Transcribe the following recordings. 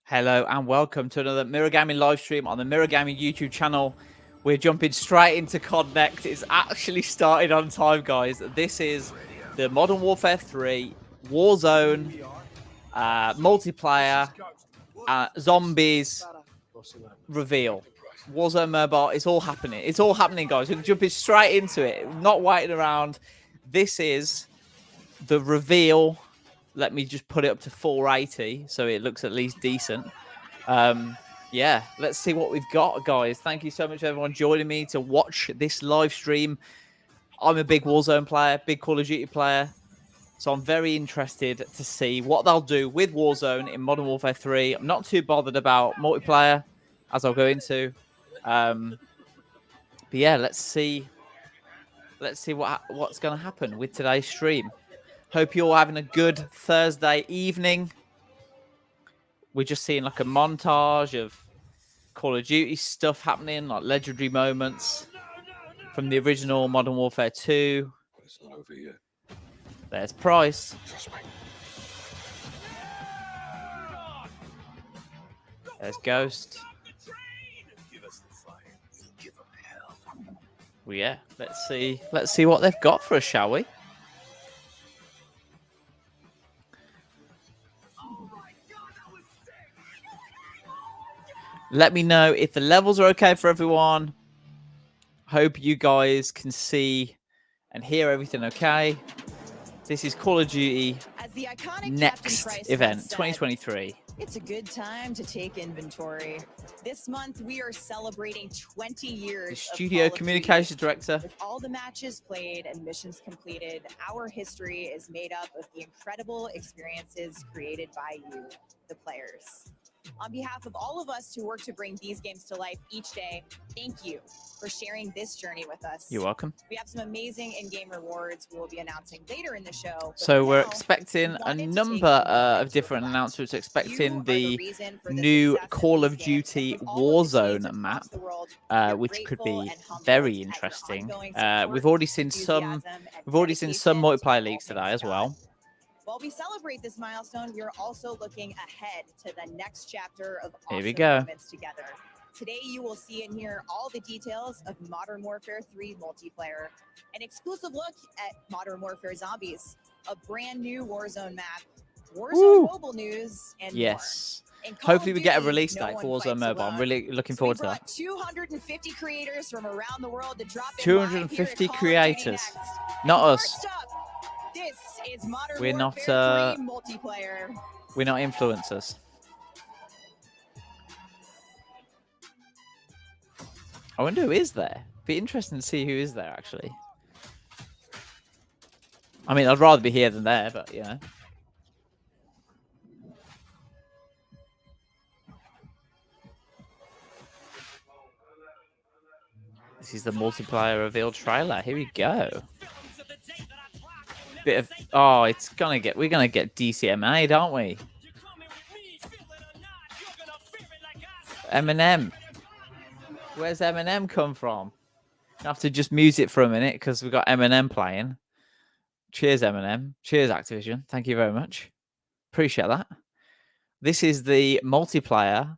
Hello and welcome to another Mirror Gaming live stream on the Mirror Gaming YouTube channel. We're jumping straight into COD Next. It's actually started on time, guys. This is the Modern Warfare 3 Warzone multiplayer zombies reveal. Warzone Mobile. It's all happening. It's all happening, guys. We're jumping straight into it. Not waiting around. This is the reveal. Let me just put it up to 480 so it looks at least decent. Yeah, let's see what we've got, guys. Thank you so much, everyone, joining me to watch this live stream. I'm a big Warzone player, big Call of Duty player, so I'm very interested to see what they'll do with Warzone in Modern Warfare 3. I'm not too bothered about multiplayer, as I'll go into. But yeah, let's see what's going to happen with today's stream. Hope you're all having a good Thursday evening. We're just seeing like a montage of Call of Duty stuff happening, like legendary moments from the original Modern Warfare 2. It's not over yet. There's Price. Trust me. There's Ghost. Give us the fire. Give them hell. Well, yeah, let's see what they've got for us, shall we? Let me know if the levels are okay for everyone. Hope you guys can see and hear everything okay. This is Call of Duty Next event 2023. It's a good time to take inventory. This month we are celebrating 20 years. The studio communications director. With all the matches played and missions completed, our history is made up of the incredible experiences created by you, the players. On behalf of all of us who work to bring these games to life each day, thank you for sharing this journey with us. You're welcome. We have some amazing in-game rewards we will be announcing later in the show. So we're expecting a number of different announcements. Expecting the new Call of Duty Warzone map, which could be very interesting. We've already seen some multiplayer leaks today as well. While we celebrate this milestone, we are also looking ahead to the next chapter of Here we awesome go. moments together. Today, you will see and hear all the details of Modern Warfare 3 multiplayer, an exclusive look at Modern Warfare Zombies, a brand new Warzone map, Warzone mobile news, and Yes. more. In Call Hopefully of we get a Duty, release no date one for Warzone fights Mobile. I'm alone. really looking So forward we to that. brought 250 creators from around the world to drop in 250 live here at Call of Duty creators. Next. Not And us. first up, this is Modern We're not, Warfare 3 multiplayer. We're not influencers. I wonder who is there. Be interesting to see who is there, actually. I mean, I'd rather be here than there, but, you know. This is the multiplayer reveal trailer. Here we go. Bit of we're gonna get DCMA'd, aren't we? Eminem. Where's Eminem come from? I have to just mute it for a minute because we've got Eminem playing. Cheers, Eminem. Cheers, Activision. Thank you very much. Appreciate that. This is the multiplayer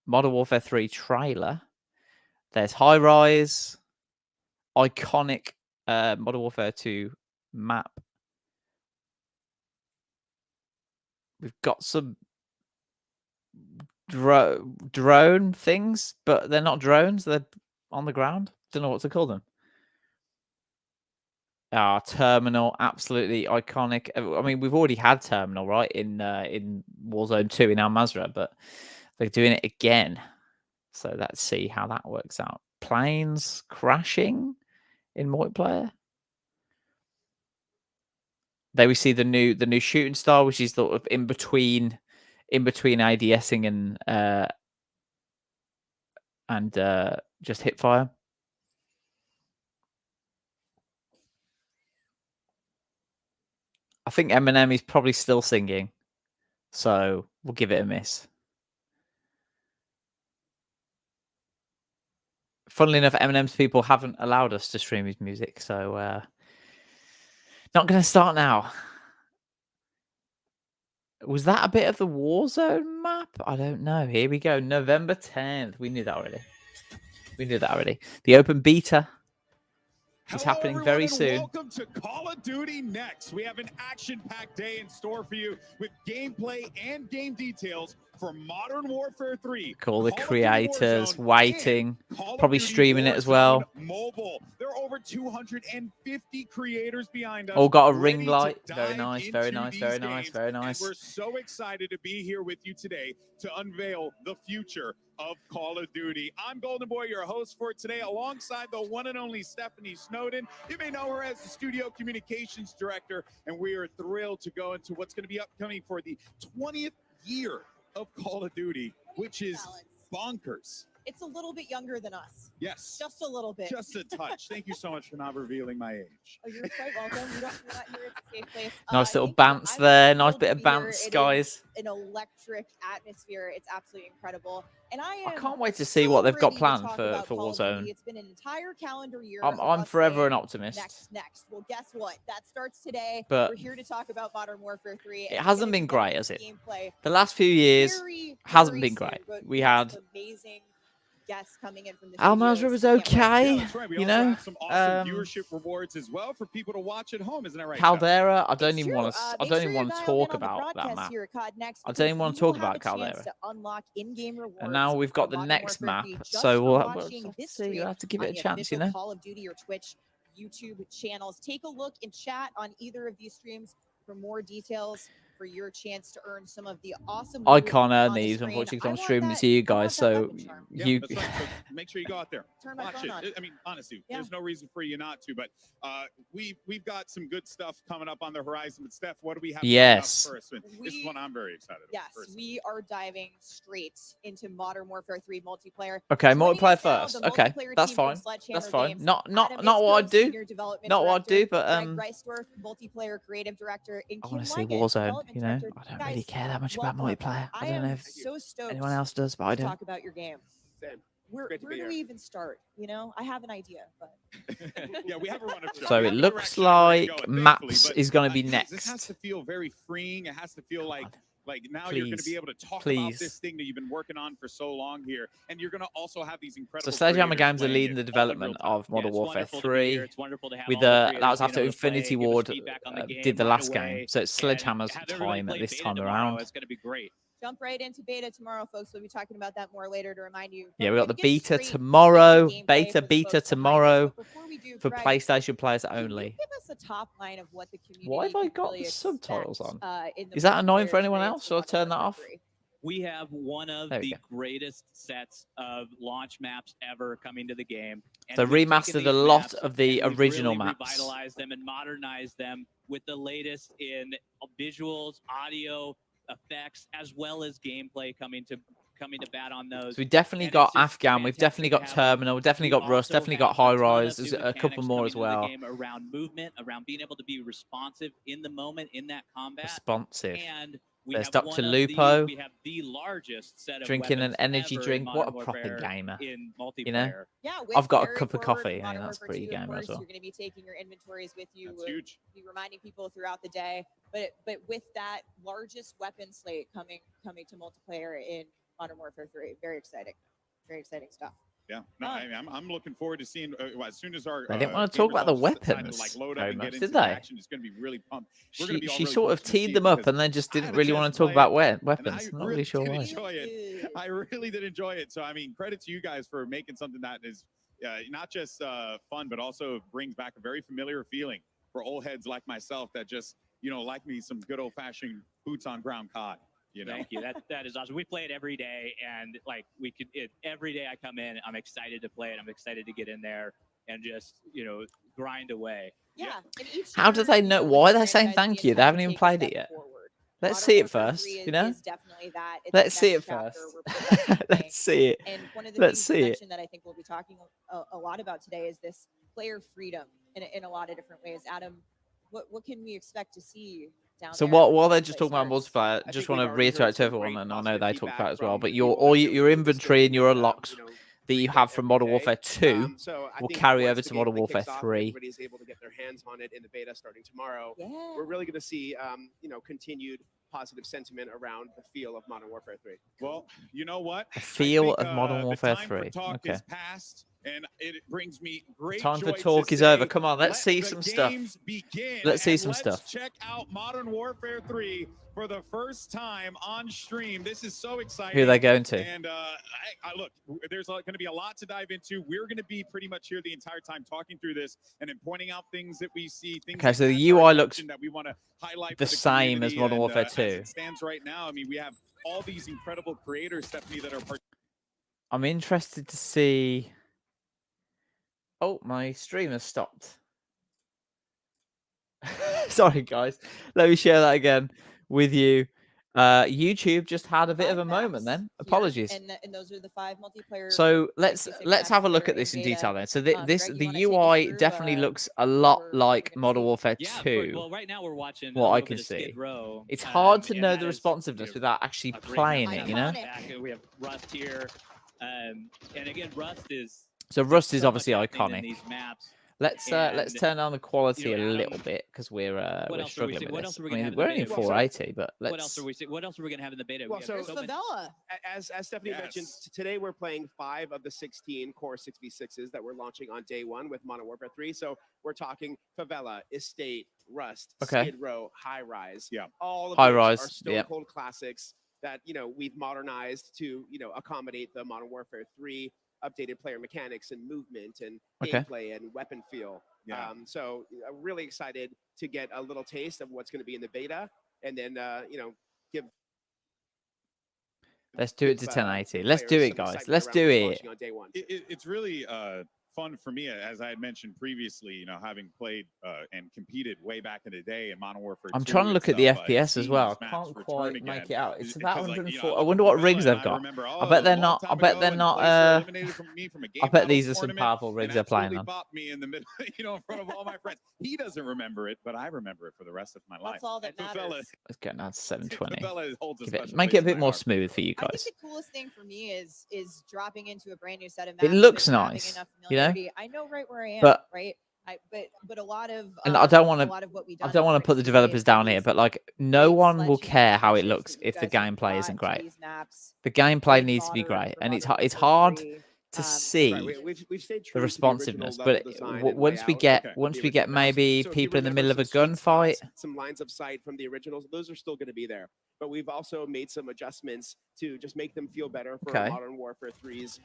Modern Warfare 3 trailer. There's High Rise, iconic Modern Warfare 2 map. We've got some drone things, but they're not drones. They're on the ground. Don't know what to call them. Terminal, absolutely iconic. I mean, we've already had Terminal, right, in Warzone 2 in Al Mazrah, but they're doing it again. So let's see how that works out. Planes crashing in multiplayer. There we see the new shooting star, which is sort of in between ADSing and just hip fire. I think Eminem is probably still singing, so we'll give it a miss. Funnily enough, Eminem's people haven't allowed us to stream his music, so not going to start now. Was that a bit of the Warzone map? I don't know. Here we go. November 10th. We knew that already. We knew that already. The open beta is happening everyone, very and soon. welcome to Call of Duty Next. We have an action-packed day in store for you with gameplay and game details for Modern Warfare 3. All the Call of Duty creators Warzone, waiting, and Call of probably Duty streaming it as Warzone well. Mobile. There are over 250 creators behind us. All got a ring ready to light. Very dive nice, very into nice, these very nice, games, very and nice. we're so excited to be here with you today to unveil the future of Call of Duty. I'm Golden Boy, your host for today, alongside the one and only Stephanie Snowden. You may know her as the studio communications director, and we are thrilled to go into what's going to be upcoming for the 20th year of Call of Duty, which is bonkers. It's a little bit younger than us. Yes. Just a little bit. Just a touch. Thank you so much for not revealing my age. Oh, you're quite welcome. You're not here. It's a safe place. Nice little thank you. bounce I'm there. Nice thrilled bit to of be here. bounce, It guys. is an electric atmosphere. It's absolutely incredible. And I can't wait to see what they've got planned for Warzone. It's been an entire calendar year. I'm forever an optimist. Next. Well, guess what? That starts today. But we're here to talk about Modern Warfare 3. it hasn't been great, has it? Gameplay. The last few years hasn't been great. We had amazing guests coming in from the Almazra was studios. Can't wait. okay. Yeah, that's right. We You also know, have some awesome viewership rewards as well for people to watch at home. Isn't that right? Caldera. I don't It's even true. want to. I Make don't sure even you're want to dialed talk in on the about that broadcast map. here at COD Next, I don't because even want to you will talk have about a chance Caldera. to unlock in-game rewards And now we've got from the Modern next Warfare map, 3 just so for we'll watching this see. You stream have to give on it a the chance, you official know. Call of Duty or Twitch YouTube channels. Take a look and chat on either of these streams for more details, for your chance to earn some of the awesome. I loot can't earn on the these, screen. unfortunately, I because I'm want streaming that- to you I want guys. that So weapon charm. Yeah, you, that's right. So make sure you go out there. Turn my Watch phone on. it. I mean, honestly, Yeah. there's no reason for you not to. But we've got some good stuff coming up on the horizon. But Steph, what do we have Yes. coming up first? And this is one I'm very excited about. Yes, personally. we are diving straight into Modern Warfare 3 multiplayer. okay, Joining multiplayer us now, first. the Okay, multiplayer that's team from fine. Sledgehammer That's fine. Games. Not Adam what I'd Iskra, do. Senior Development Not what I'd do, Director, but Greg Reisdorf, multiplayer creative director, and I Kim want to see Leggett, Warzone. development You know, director. I don't Guys, really care that much about welcome. multiplayer. I don't am know if so stoked anyone else does, but I to don't. talk about your game. Same. Where Great to where be do here. we even start? You know, I have an idea, but Yeah, we have a run of So it looks like maps is going to be This has next. to feel very freeing. It has to feel like now you're going to Please. be able to talk about Please. this thing that you've been working on for so long here, and you're going to also have these incredible. So Sledgehammer creators Games are playing leading it the all in development real time. of Modern it's Warfare wonderful to be here. 3. It's wonderful to have With all the that creators was being after able to play, Infinity give us Ward feedback on the game did the right last away, game. So it's and Sledgehammer's have everybody time at play this beta time tomorrow. around. It's going to be great. jump right into beta tomorrow, folks. We'll be talking about that more later to remind you. Yeah, But we got we're the gonna get beta straight tomorrow. into gameplay for the Beta folks behind us. tomorrow But before we do, for Greg, PlayStation players can only. you give us a top line of what the community Why have I can got really the subtitles expect, in the Is that annoying for multiplayer anyone experience else? for Should I turn Modern that Warfare off? 3? We have one of There we the go. greatest sets of launch maps ever coming to the game. And So we've taken remastered a these lot maps of the and we've original really maps. revitalized them and modernized them with the latest in visuals, audio, effects, as well as gameplay coming to bat on those. So we definitely And got it's just Afghan, we've definitely got fantastic to have them. Terminal, we've definitely We've got Rust, also definitely got have High a ton Rise. of There's new a couple mechanics more coming as into the well. game around movement, around being able to be responsive in the moment in that combat. Responsive. And we There's have Dr. one of Lupo we have the largest set of drinking an weapons energy ever in drink. What a Modern proper Warfare gamer. in multiplayer. You know? Yeah, I've got a carry cup of forward coffee. from I mean, Modern that's Warfare pretty 2, of gamer as course, well. You're going to be taking your inventories with you. That's huge. Be reminding people throughout the day. But with that largest weapon slate coming to multiplayer in Modern Warfare 3, very exciting stuff. Yeah, no, I'm looking forward to seeing as soon as our. They didn't want to talk about the gamers decide to, weapons load up very and much, get did into the they? action, it's going to be really pumped. We're gonna be all She really sort of pumped to see teed it them up because and then just I didn't had a really chance want to to talk play about it, and weapons. I Not really really sure did why. enjoy it. I really did enjoy it. So I mean, credit to you guys for making something that is not just fun, but also brings back a very familiar feeling for old heads like myself that just like me some good old fashioned boots on ground COD. Thank you. That is awesome. We play it every day, and every day I come in, I'm excited to play it. I'm excited to get in there and just grind away. Yeah. And each How do year, they know? with Why are the they saying franchise, thank we you? They attempt haven't to even take a played step it yet. forward. Let's Modern see it Warfare first, 3 you know? is definitely that. It's Let's the see next it chapter first. we're progressing things. Let's see it. And one of the Let's things you see it. mentioned that I think we'll be talking a lot about today is this player freedom in a lot of different ways. Adam, what can we expect to see down So there while they're when just play talking about starts? multiplayer, I just think want we've to already heard reiterate to some everyone, great and I know positive they talked feedback about it as well, from but people all that your inventory and your still unlocks get, that you have from Modern every Warfare day. 2 So I will think carry once over the to Modern gameplay Warfare kicks off, 3. everybody's able to get their hands on it in the beta starting tomorrow. Yeah. We're really going to see, continued positive sentiment around the feel of Modern Warfare 3. Well, you know what? The feel I think, of Modern Warfare the time for 3. talk Okay. is past, and it brings me great Time for joy talk to is over. say, Come on, let's let see the some stuff. games begin, Let's see and some let's stuff. check out Modern Warfare 3 for the first time on stream. This is so exciting. Who are they going to? And I look, there's going to be a lot to dive into. We're going to be pretty much here the entire time talking through this and then pointing out things that we see. Things Okay, so that the catch our UI looks attention that we want to highlight the for the same as community. Modern And, Warfare As 2. it stands right now, I mean, we have all these incredible creators, Stephanie, that are I'm interested to see. Oh, my stream has stopped. Sorry, guys. Let me share that again with you. YouTube just had a bit of a moment then. Apologies. And those are the 5 multiplayer. So let's have a look at this in detail then. So the UI definitely looks a lot like Modern Warfare 2. Well, right now we're watching what a I little can bit of Skid see. Row, It's hard to and know that the is, responsiveness without actually a great playing map it, to you know? have back. We have Rust here, and again, Rust is So Rust is so much obviously happening in iconic. these maps. Let's And, turn down the quality you know, a little Adam, bit because we're what else are we struggling seeing? with What this. else are we I gonna mean, have in we're the only beta? 480, but What let's. else are we seeing? What else are we gonna have in the beta? Well, We so- have so many- Favela. As Stephanie mentioned, today we're playing 5 of the 16 core 6v6s that we're launching on day 1 with Modern Warfare 3. So we're talking Favela, Estate, Rust, Okay. Skid Row, High Rise. Yeah. All of High which Rise, are stone yep. cold classics that we've modernized to accommodate the Modern Warfare 3 updated player mechanics and movement and Okay. gameplay and weapon feel. Yeah. So I'm really excited to get a little taste of what's going to be in the beta, and then give. Let's do it to give, 1080. the Let's do players it, some guys. excitement Let's around do what's it. launching on day 1. It's really fun for me, as I had mentioned previously, having played and competed way back in the day in Modern Warfare 2. I'm trying to and look at the stuff, FPS as seeing well. these I maps can't return quite again make it out. It's is- about because, like, 104. look I at wonder what Favela rigs and they've I got. remember, I oh, bet they're a long not. time I bet ago they're when not. Bliss were eliminated from me from a game I bet battles these are some tournament, powerful and rigs they're playing absolutely on. bopped me in the middle, in front of all my friends. He doesn't remember it, but I remember it for the rest of my life. That's all that And Favela- matters. Let's get down to 720. Favela holds a Give it, special make place it a bit in my more heart. smooth for you I think guys. the coolest thing for me is dropping into a brand new set of It maps. looks and having nice, enough you know? familiarity. I know right where I am, But- right? But a lot of And I don't a want lot of what we to. I don't want to put the developers down here, but like, no one will care how it looks if the gameplay isn't great. The gameplay needs to be great, and it's hard to see We've stayed true the to responsiveness. original But level design and once we layout get of once the we get original maps. maybe So if you people in the remember middle of a some sweet gunfight, spots, some lines of sight from the originals, those are still going to be there. But we've also made some adjustments to just make them feel better for Okay. Modern Warfare 3's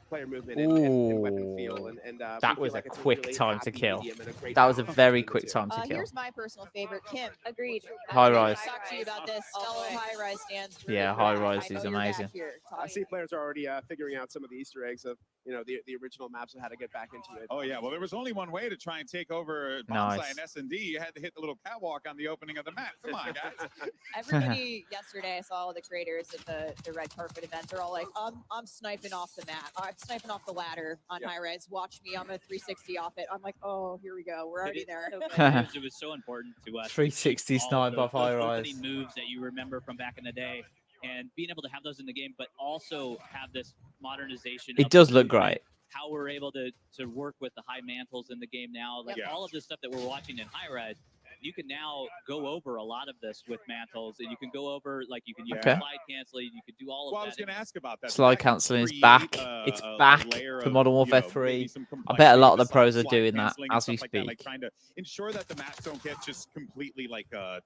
player movement and weapon feel. Ooh, And that we feel was like a it's quick really time to happy kill. medium and a great that was a balance very between the quick two. time to kill. Here's my personal favorite, Kim. Agreed. High I'm ready Rise. to talk to you about this. Fellow High Rise stands. Yeah, High Rise is amazing. I see players are already figuring out some of the Easter eggs of the original maps and how to get back into it. Oh yeah, well there was only one way to try and take over Bonsai Nice. and S&D. You had to hit the little catwalk on the opening of the map. Come on, guys. Everybody yesterday, I saw all the creators at the red carpet event. They're all like, I'm sniping off the map. I'm sniping off the ladder on High Rise. Watch me. I'm a 360 off it. I'm like, oh, here we go. We're already there. It was so important to us. to keep 360 all of snipe those- off High those Rise. opening moves that you remember from back in the day, and being able to have those in the game, but also have this modernization. It of does the look movement, great. How we're able to work with the high mantles in the game now, like Yep. all of this stuff that we're watching in High Rise. You can now go over a lot of this with mantles, and you can go over you can use Okay. slide canceling, you could do all of Well, I that. was going to ask about that. Slide Does that cancelling is create, back. It's a back layer for of, Modern Warfare maybe 3. some I bet a lot of the complexity pros are besides doing slide that canceling and as we stuff like that, like speak. trying to ensure that the maps don't get just completely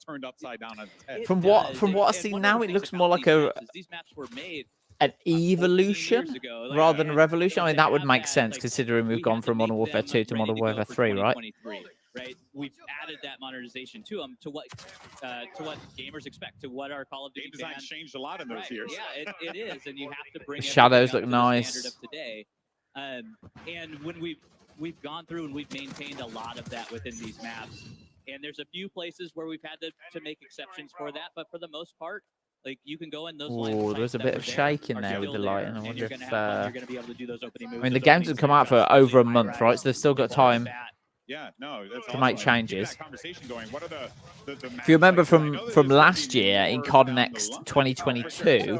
turned upside down on its head. It From does, what I and see one of now, the it things looks about more like these a maps is these maps were made an 14 evolution years ago, rather than a and revolution. I mean, to that would have make that, sense considering we've we gone had to from Modern make Warfare them, 2 to ready Modern go Warfare for 3, right? 2023, right? We've added that modernization to them, to what gamers expect, to what our Call of Duty Game design fans. changed a lot in those Right, years. Yeah, it is, and you have to bring The everything shadows up look to the nice. standard of today. And when we've gone through and we've maintained a lot of that within these maps, and there's a few places where we've had to make exceptions for that, but for the most part, like you can go in those lines. Ooh, of there's sight a that bit were of there shaking are there with still the light, there, and I and wonder you're if. gonna have fun. You're gonna be able to do those opening moves. I mean, the those game's opening gonna come out for snapshots, over a High month, Rise, right? So they've still got before time. that. Yeah, no, that's To awesome. make Keep changes. that conversation going. What are the If you remember maps like? 'Cause I know that from there's gonna last be year in more COD down the Next line. 2022,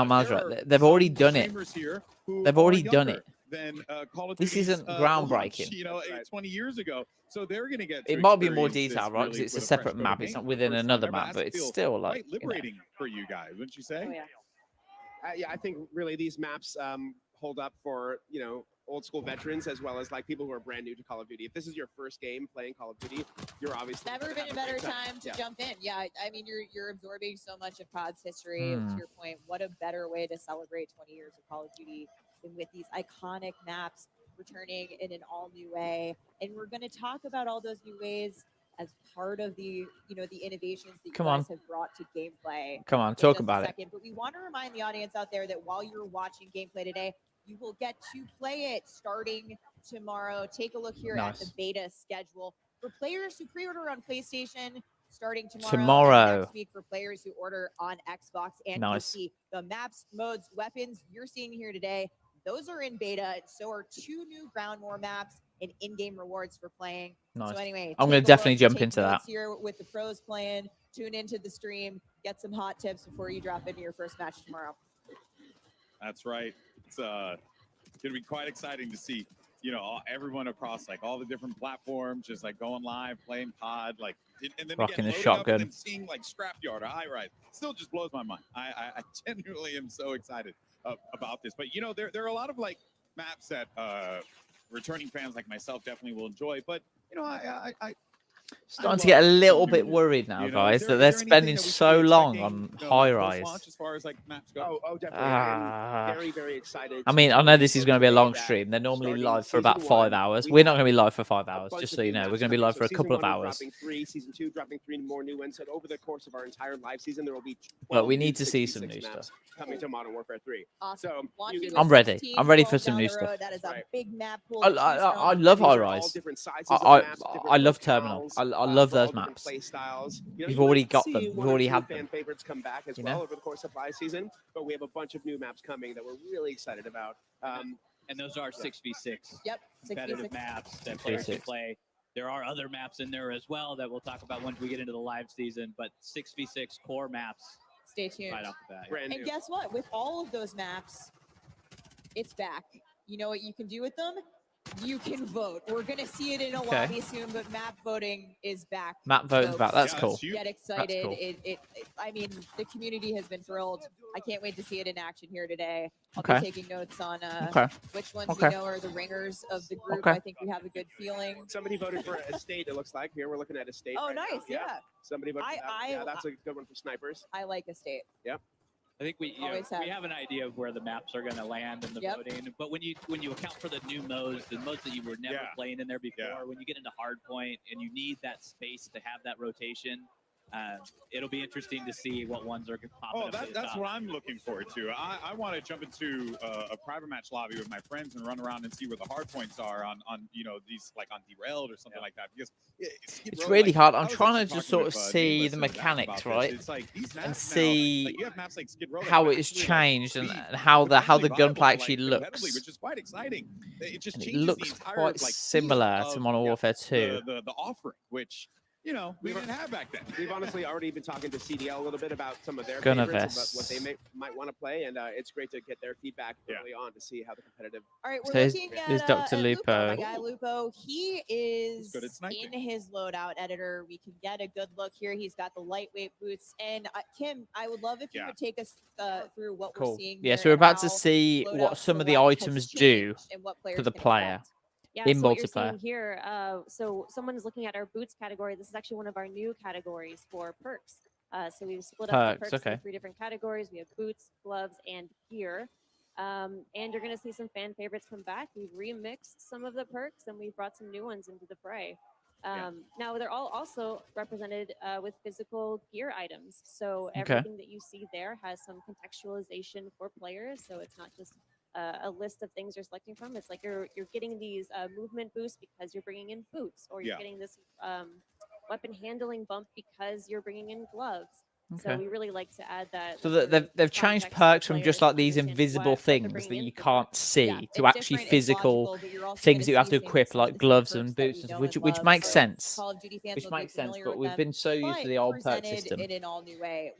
Al Mazrah. They've already done it. They've already done it. This isn't groundbreaking. You know, 20 years ago. So they're going to get. It might be more detailed, right? Because it's a separate map. It's not within another map, but it's still like quite liberating for you guys, wouldn't you say? Oh, yeah. Yeah, I think really these maps hold up for, old school veterans as well as like people who are brand new to Call of Duty. If this is your first game playing Call of Duty, you're obviously Never been a better time to jump in. Yeah, I mean, you're absorbing so much of COD's history. To your point, what a better way to celebrate 20 years of Call of Duty than with these iconic maps returning in an all-new way. And we're going to talk about all those new ways as part of the innovations that you guys have brought to gameplay. Come on, talk about it. But we want to remind the audience out there that while you're watching gameplay today, you will get to play it starting tomorrow. Take a look here at the beta schedule for players who pre-order on PlayStation. Starting tomorrow. And next week for players who order on Xbox and PC. The maps, modes, weapons you're seeing here today, those are in beta. So are 2 new ground war maps and in-game rewards for playing. So anyway, I'm going to definitely jump into that. Here with the pros playing, tune into the stream, get some hot tips before you drop into your first match tomorrow. That's right. It's going to be quite exciting to see, everyone across like all the different platforms, just like going live, playing COD, like, and then rocking the loaded shotgun, up and then seeing like Scrapyard or High Rise still just blows my mind. I genuinely am so excited about this. But there are a lot of like maps that returning fans like myself definitely will enjoy. But I starting to get a little bit worried now, guys, that they're spending so long on High Rise. As far as like maps go. Oh, definitely. I'm very, very excited. I mean, I know this is going to be a long stream. They're normally live for about 5 hours. We're not going to be live for 5 hours, just so you know. We're going to be live for a couple of hours. Dropping 3, season 2, dropping 3 more new ones. So over the course of our entire live season, there will be. But we need to see some new stuff coming to Modern Warfare 3. Awesome. So I'm ready. I'm ready for some new stuff. That is a big map pool. I love High Rise. I love Terminal. I love those maps. Play styles. You've already got them. We've already had them. Fan favorites come back as well over the course of live season, but we have a bunch of new maps coming that we're really excited about. And those are 6v6. Yep, competitive maps that players can play. There are other maps in there as well that we'll talk about once we get into the live season, but 6v6 core maps. Stay tuned. Right off the bat. And guess what? With all of those maps, it's back. You know what you can do with them? You can vote. We're going to see it in a lobby soon, but map voting is back. Map voting's back. That's cool. Get excited. Cool. I mean, the community has been thrilled. I can't wait to see it in action here today. I'll be taking notes on which ones we know are the ringers of the group. I think we have a good feeling. Somebody voted for a state, it looks like. Here, we're looking at a state. Oh, right nice. now. Yeah. Somebody voted for that. Yeah, that's a good one for snipers. I like a state. Yep. I think we have an idea of where the maps are going to land in the voting, but when you account for the new modes, the modes that you were never playing in there before, when you get into hardpoint and you need that space to have that rotation, it'll be interesting to see what ones are popping up. That's what I'm looking forward to. I want to jump into a private match lobby with my friends and run around and see where the hard points are on these, like on Derailed or something like that, because it's really hard. I'm trying to just sort of see the mechanics, right, it's like these maps and see you have maps like Skid Row how it has changed and how the gunplay actually looks. Which is quite exciting. It just it looks quite similar to Modern Warfare 2. The offering, which we didn't have back then. We've honestly already been talking to CDL a little bit about some of their favorites, about what they might want to play, and it's great to get their feedback early on to see how the competitive. All right, we're looking at Dr. Lupo. My guy Lupo, he is in his loadout editor. We can get a good look here. He's got the lightweight boots, and Kim, I would love if you would take us through what we're seeing. Yeah, so we're about to see what some of the items do to the player. Yeah, in so what you're multiplayer. seeing here, so someone is looking at our boots category. This is actually one of our new categories for perks. So we've split up the perks into 3 different categories. We have boots, gloves, and gear. And you're going to see some fan favorites come back. We've remixed some of the perks, and we've brought some new ones into the fray. Now, they're all also represented with physical gear items. So everything that you see there has some contextualization for players. So it's not just a list of things you're selecting from. It's like you're getting these movement boosts because you're bringing in boots, or you're getting this weapon handling bump because you're bringing in gloves. So we really like to add that. So they've changed perks from just like these invisible things that you can't see to actually physical things that you have to equip, like gloves and boots, which makes sense. Which makes sense, but we've been so used to the old perk system.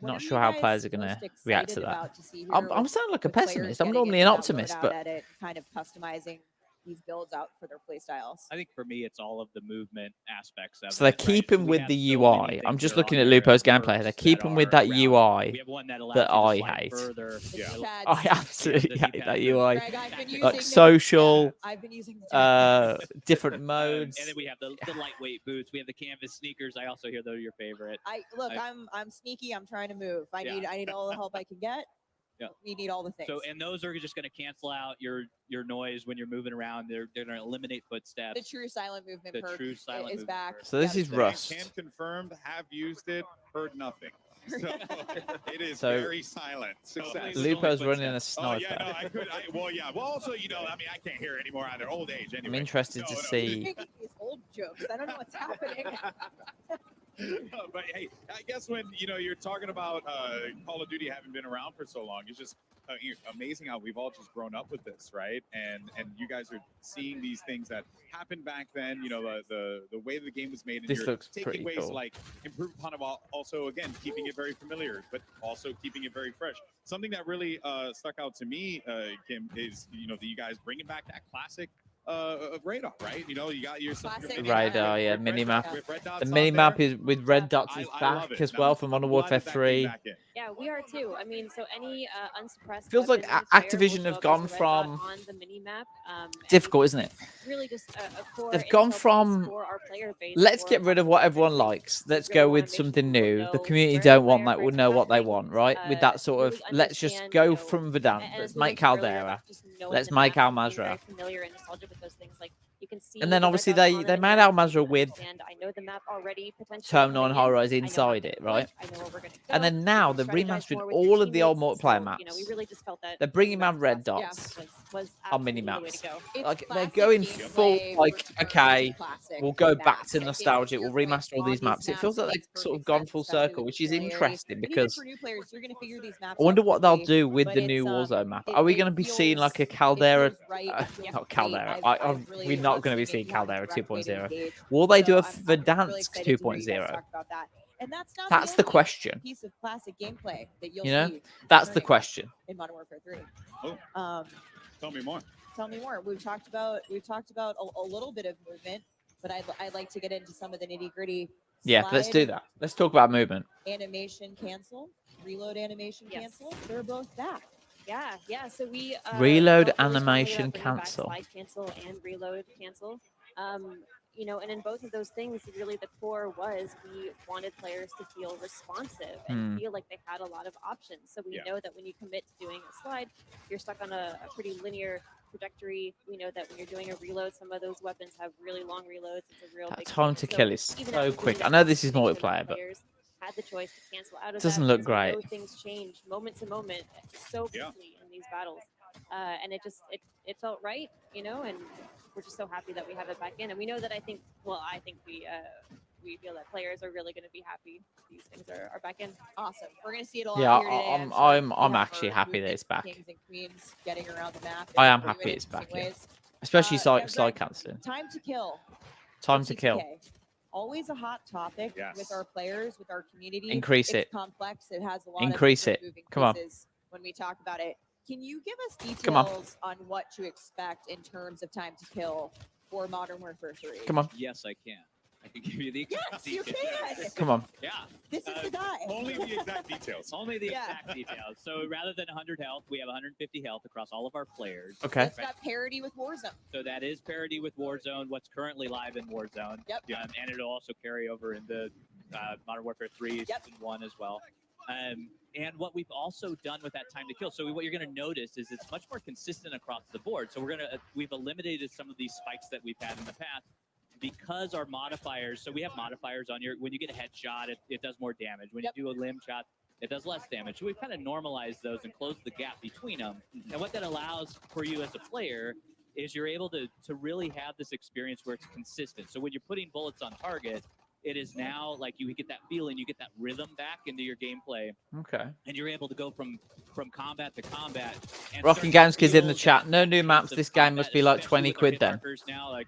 Not sure how players are going to react to that. I'm sounding like a pessimist. I'm normally an optimist, but kind of customizing these builds out for their playstyles. I think for me, it's all of the movement aspects of So they're it, right? keeping We with have the so many UI. things I'm that just are looking on at there, Lupo's perks gameplay. They're that keeping with are that around. UI We have one that allows that you to I slide hate. further. The Yeah, chads. I absolutely the hate that D-pad. UI. Greg, I've been using Like the- social, yeah, I've been using the chat. different And modes. then we have the lightweight boots. We have the canvas sneakers. I also hear those are your favorite. I'm sneaky. I'm trying to move. I Yeah. need all the help I can get. Yeah. We need all the things. So, and those are just going to cancel out your noise when you're moving around. They're going to eliminate footsteps. the true silent movement The perk true silent is movement back. perk. So this is Yeah. Rust. Can confirmed, have used it, heard nothing. So it is So- very silent. Success. Lupo's only running a Oh sniper. yeah, no, I could. Well, yeah. Well, also, I mean, I can't hear anymore either. Old age, anyway. I'm interested to see. Making these old jokes. I don't know what's happening. But hey, I guess when you're talking about Call of Duty having been around for so long, it's just amazing how we've all just grown up with this, right? And you guys are seeing these things that happened back then. The way the game was made, and This you're looks taking pretty ways cool. to like improve upon it, while also again keeping it very familiar, but also keeping it very fresh. Something that really stuck out to me, Kim, is that you guys bringing back that classic radar, right? You got your Classic Radar, yeah, with red minimap. dots- with red The dots on mini map there. is with red dots is I love back it. as Now, well from Modern I'm glad Warfare that came 3. back in. Yeah, we are too. I mean, so any unsuppressed Feels like weapon Activision player will have show up as gone a red dot from on the mini-map, and difficult, isn't it? it's really just a core They've gone intel piece from, for our player base, let's for get rid of our what players. everyone likes. Let's Really go wanna with make sure something people new. The know community where don't the want player that. Will know what they cards are want, happening, right? With that sort of, really let's just understand, go from Verdant. and Let's as we make mentioned earlier Caldera. about just knowing Let's the make maps and being Al-Mazrah. very familiar and nostalgic with those things. Like you can see, And then the red obviously dots on they the made mini-map, Al-Mazrah so with and I know the map already potentially Terminal and coming in. High-Rise I know how inside things it, right? work, I know where we're gonna And go. then now You they've can strategize remastered more with your all of the old teammates, multiplayer so, maps. we really just felt that They're bringing mini-map out red to us dots was on absolutely mini the way maps. to go. It's Like they're classic going gameplay full like, returned okay, to classic we'll go back maps. to Like, nostalgia. We'll your point, remaster all on these maps. It feels like makes they've sort of perfect gone sense, full especially circle, with which is familiarity. interesting And even because for new players, you're going to figure these maps I wonder out what they'll quickly, do with but the new it's, Warzone map. it- Are we it going to be seeing like a feels- it Caldera? feels right, it feels Not great. Caldera. I've really We're not loved going to be seeing seeing it more Caldera direct way to 2.0. engage. Will they do So a I'm really Verdansk excited to hear you guys 2.0? talk about that. And that's not That's the the only question. piece of classic gameplay that you'll You know, see that's the returning question. in Modern Warfare 3. Oh. Tell me more. Tell me more. We've talked about a little bit of movement, but I'd like to get into some of the nitty gritty. Yeah, let's do that. Let's talk about movement. Animation cancel, reload animation Yes. cancel. They're both back. Yeah. So we Reload felt really strongly animation about bringing back cancel. slide cancel and reload cancel. And in both of those things, really the core was we wanted players to feel responsive and feel like they had a lot of options. So we know that when you commit to doing a slide, you're stuck on a pretty linear trajectory. We know that when you're doing a reload, some of those weapons have really long reloads. It's a real That big time thing. to kill is even so after doing quick. that I know this is make sure that multiplayer, but players had the choice to cancel out of doesn't that look because we know great. things change moment to moment so quickly in these battles, and it felt right, and we're just so happy that we have it back in. And we know that I think we feel that players are really going to be happy these things are back in. Awesome. We're going to see it a lot yeah, here today. I'm I'm sure. actually happy that it's back. Kings and queens getting around the map. I in am new happy and it's back, interesting yeah. ways. Especially Yeah, slide Greg, canceling. Time to kill. Time for to kill. TTK. Always a hot topic Yes. with our players, with our community. Increase It's it. complex. It has a lot Increase of different it. moving Come on. pieces when we talk about it. Can you give us Come on. details on what to expect in terms of time to kill for Modern Warfare 3? Come on. Yes, I can. I can give you the exact Yes, you details. can. Come on. Yeah. This is the guy. Only the exact details. Only the Yeah. exact details. So rather than 100 health, we have 150 health across all of our players. Okay. It's got parity with Warzone. So that is parity with Warzone, what's currently live in Warzone. Yep. And it'll also carry over into Modern Warfare 3 Season 1 as well. And what we've also done with that time to kill, so what you're going to notice is it's much more consistent across the board. So we've eliminated some of these spikes that we've had in the past because our modifiers, so we have modifiers on when you get a headshot, it does more damage. When you do a limb shot, it does less damage. So we've kind of normalized those and closed the gap between them. And what that allows for you as a player is you're able to really have this experience where it's consistent. So when you're putting bullets on target, it is now like you get that feeling, you get that rhythm back into your gameplay, Okay. and you're able to go from combat to combat. And Rocking start Games to Kids in the feel chat. that No new pace maps. of This game combat, must be like especially 20 with our quid hit then. markers now, like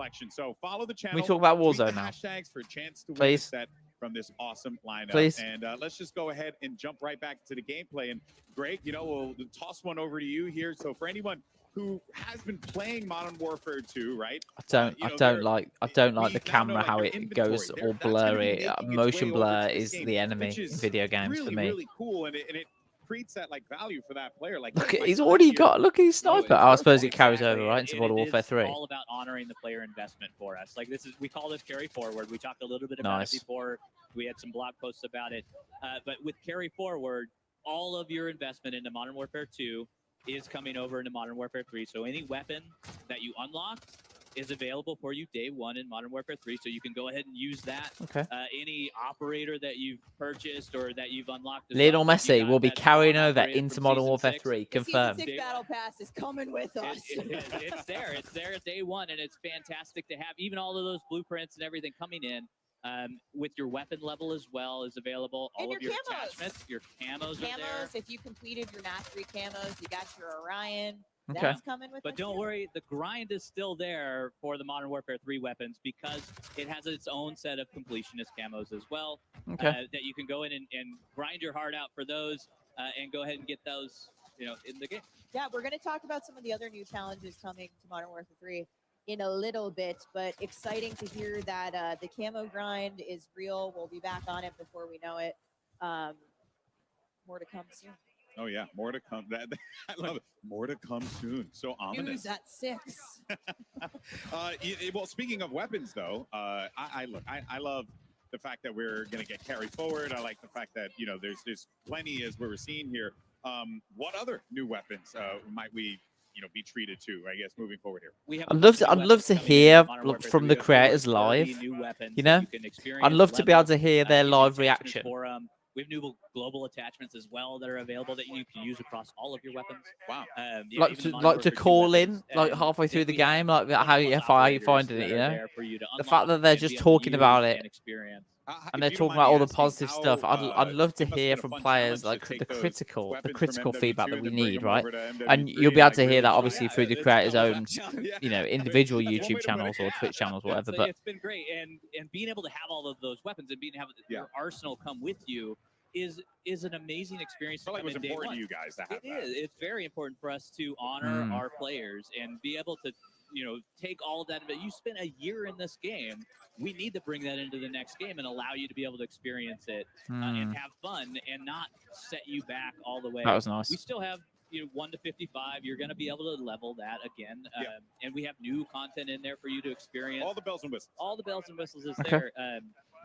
selection. So follow the channel. Can we talk about tweet the Warzone now? hashtags for a chance to win Please? a set from this awesome lineup. Please? And let's just go ahead and jump right back to the gameplay. And Greg, you know, we'll toss one over to you here. So for anyone who has been playing Modern Warfare 2, right? I don't you know, like we the now know, camera like, how your it inventory. goes There- all that's gonna be blurry. making its way Motion over blur to this is game, the enemy which in is video games really, for me. really cool, and it creates that like value for that player. Like, Look, my he's son already here, got. Look at his No, sniper. it's I suppose it perfect. carries Exactly. over right into Modern It Warfare is 3. all about honoring the player investment for us. Like this is, we call this carry forward. We talked a little bit about Nice. it before. We had some blog posts about it. But with carry forward, all of your investment into Modern Warfare 2 is coming over into Modern Warfare 3. So any weapon that you unlock is available for you day one in Modern Warfare 3, so you can go ahead and use that. Okay. Any operator that you've purchased or that you've unlocked. Lionel if you Messi got will be that carrying spawn over operator into from Modern Season Warfare 6, 3. The Season Confirmed. 6 Battle Pass is coming with us. It's there. It's there at day one, and it's fantastic to have. Even all of those blueprints and everything coming in with your weapon level as well is available. And All of your your camos. attachments, your camos are there. Camos, if you completed your mastery camos, you got your Orion. Okay. That's coming with But us don't too. worry, the grind is still there for the Modern Warfare 3 weapons because it has its own set of completionist camos as well. Okay. That you can go in and grind your heart out for those and go ahead and get those, in the game. Yeah, we're going to talk about some of the other new challenges coming to Modern Warfare 3 in a little bit, but exciting to hear that the camo grind is real. We'll be back on it before we know it. More to come soon. Oh yeah, more to come. That I love it. More to come soon. So ominous. News at 6. Well, speaking of weapons, though, I love the fact that we're going to get carried forward. I like the fact that there's plenty as we're seeing here. What other new weapons might we be treated to? I guess moving forward here. We have I'd love to hear from the creators There will be live. new weapons You that know, you can experience, I'd love to be able level, to hear their get live attachments reaction. For, we have new global attachments as well that are available that you can use across all of your weapons. Wow. Yeah, Like even to Modern like Warfare to 2 call weapons. in like And halfway through if the we have game, like 20+ how you operators finding it, that you are know? there for you to The fact unlock that they're and just be able to talking about use it and experience. and If they're you don't talking mind about me all the asking, positive how, stuff. I'd love to it must have hear been a from fun players challenge to like take the those critical weapons from feedback MW2 that we and bring need, them right? over to MW3 And you'll be able like, to hear really that try obviously it. through the It's creators' double own, yeah. individual That's one YouTube way to put it, channels or yeah. Twitch channels, whatever. So But it's been great, and being able to have all of those weapons and being able to have Yeah. your arsenal come with you is an amazing experience. I feel like it was come in day important one. to you guys to have It that. is. It's very important for us to honor Mm. our players and be able to, take all of that. But you spent a year in this game. We need to bring that into the next game and allow you to be able to experience it and have fun and not set you back all the way. That was nice. We still have 1 to 55. You're going to be able to level that again, Yeah. and we have new content in there for you to experience. All the bells and whistles. All the bells and whistles is Okay. there.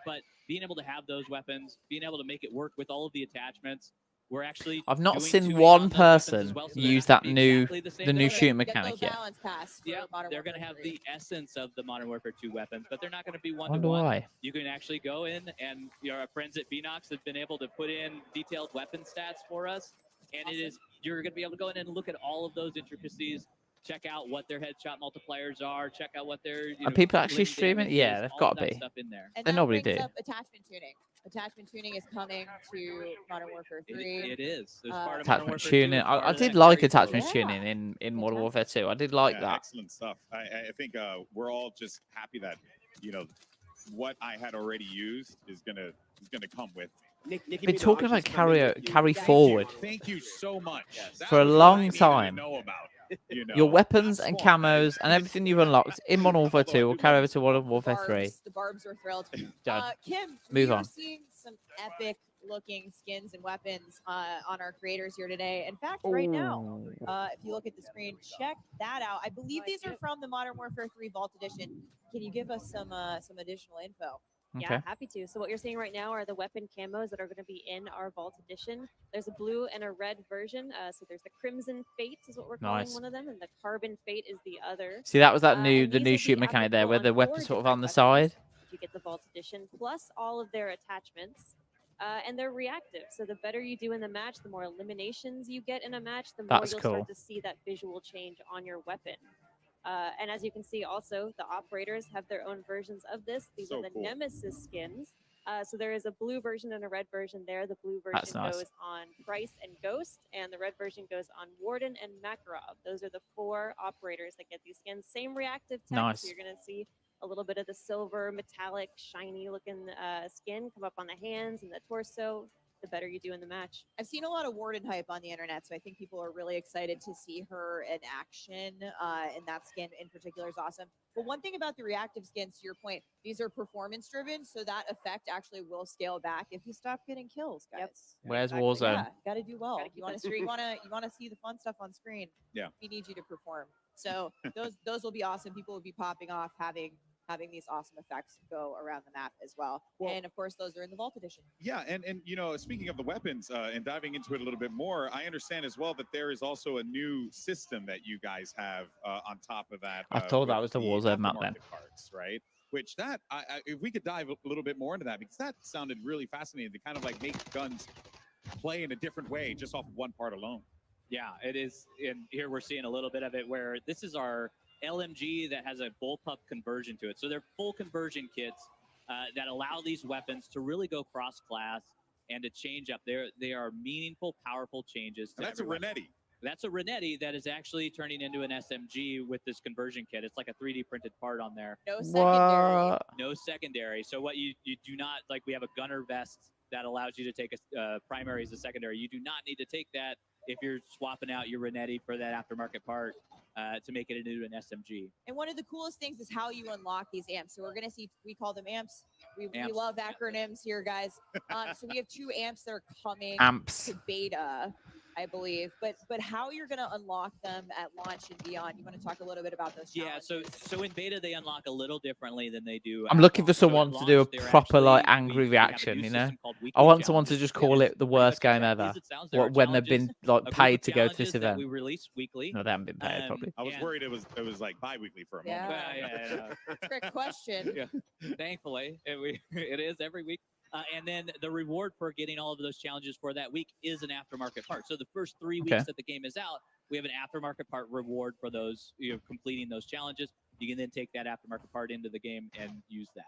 But being able to have those weapons, being able to make it work with all of the attachments, we're actually. I've not doing seen 2A one on those weapons as person well, so they're use not that gonna be new exactly the the new same. shooting Get no mechanic yet. balance pass for Yeah, Modern they're going to Warfare have 3. the essence of the Modern Warfare 2 weapons, but they're not going to be I one to wonder one. why. You can actually go in, and our friends at Venox have been able to put in detailed weapon stats for us, and you're going to be able to go in and look at all of those intricacies. Check out what their headshot multipliers are. Check out what their Are people actually limb streaming? damage Yeah, is, they've all got of to that be. stuff in there. And They that normally brings do. up attachment tuning. Attachment tuning is coming to Modern Warfare 3. It is. There's part of Modern Attachment Warfare 2 tuning. and part I of did that like carry forward. attachment tuning in Modern Warfare 2. I did like Yeah, that. excellent stuff. I think we're all just happy that what I had already used is gonna come with. Nicki Been talking Minaj about is coming with you. carry Thank forward. Thank you so much. Yes. That For a was what long I needed to time. know about, Your weapons Not and small, man. camos and everything you've unlocked in Modern Warfare Although I 2 will do carry love over to Modern Warfare 3. The Barbs are thrilled. Done. Kim, Move we are on. seeing some epic looking skins and weapons on our creators here today. In fact, right now, if you look at the screen, check that out. I believe these are from the Modern Warfare 3 Vault Edition. Can you give us some additional info? Yeah, Okay. happy to. So what you're seeing right now are the weapon camos that are going to be in our Vault Edition. There's a blue and a red version. So there's the Crimson Fate is what we're calling Nice. one of them, and the Carbon Fate is the other. See, that was that And the these new will shoot be mechanic there, applicable where the on weapon's 4 sort of on the different weapons side. if you get the Vault Edition, plus all of their attachments. And they're reactive. So the better you do in the match, the more eliminations you get in a match, the more That's you'll cool. start to see that visual change on your weapon. And as you can see also, the operators have their own versions of this. These So are the cool. Nemesis skins. So there is a blue version and a red version there. The blue version That's nice. goes on Price and Ghost, and the red version goes on Warden and Makarov. Those are the 4 operators that get these skins. Same reactive tech, Nice. so you're going to see a little bit of the silver, metallic, shiny looking skin come up on the hands and the torso, the better you do in the match. I've seen a lot of Warden hype on the internet, so I think people are really excited to see her in action. And that skin in particular is awesome. But one thing about the reactive skins, to your point, these are performance driven, so that effect actually will scale back if you stop getting kills, guys. Yep. Where's Exactly. Warzone? Yeah, got to do well. Gotta keep You want that to you want to see the fun stuff on screen. Yeah. We need you to perform. So those will be awesome. People will be popping off having having these awesome effects go around the map as well. And of course, those are in the Vault Edition. Yeah, and you know, speaking of the weapons and diving into it a little bit more, I understand as well that there is also a new system that you guys have on top of that. I thought that was the Warzone map then. Parts, right? Which that, if we could dive a little bit more into that, because that sounded really fascinating to kind of like make guns play in a different way just off of one part alone. Yeah, it is. And here we're seeing a little bit of it where this is our LMG that has a bullpup conversion to it. So they're full conversion kits that allow these weapons to really go cross-class and to change up. They are meaningful, powerful changes. That's a Renetti. That's a Renetti that is actually turning into an SMG with this conversion kit. It's like a 3D printed part on there. No secondary. What? No secondary. So what you do not, like we have a gunner vest that allows you to take a primary as a secondary. You do not need to take that if you're swapping out your Renetti for that aftermarket part to make it into an SMG. And one of the coolest things is how you unlock these amps. So we're going to see, we call them amps. We love acronyms here, guys. So we have 2 amps that are coming to beta, I believe. But how you're going to unlock them at launch and beyond, you want to talk a little bit about those challenges? Yeah, so in beta, they unlock a little differently than they do. I'm looking for someone to do a proper, like, angry reaction, you know? I want someone to just call it the worst game ever when they've been, like, paid to go to this event. We release weekly. No, they haven't been paid, probably. I was worried it was like bi-weekly for a moment. Trick question. Yeah. Thankfully, it is every week. And then the reward for getting all of those challenges for that week is an aftermarket part. So the first 3 weeks that the game is out, we have an aftermarket part reward for those, completing those challenges. You can then take that aftermarket part into the game and use that.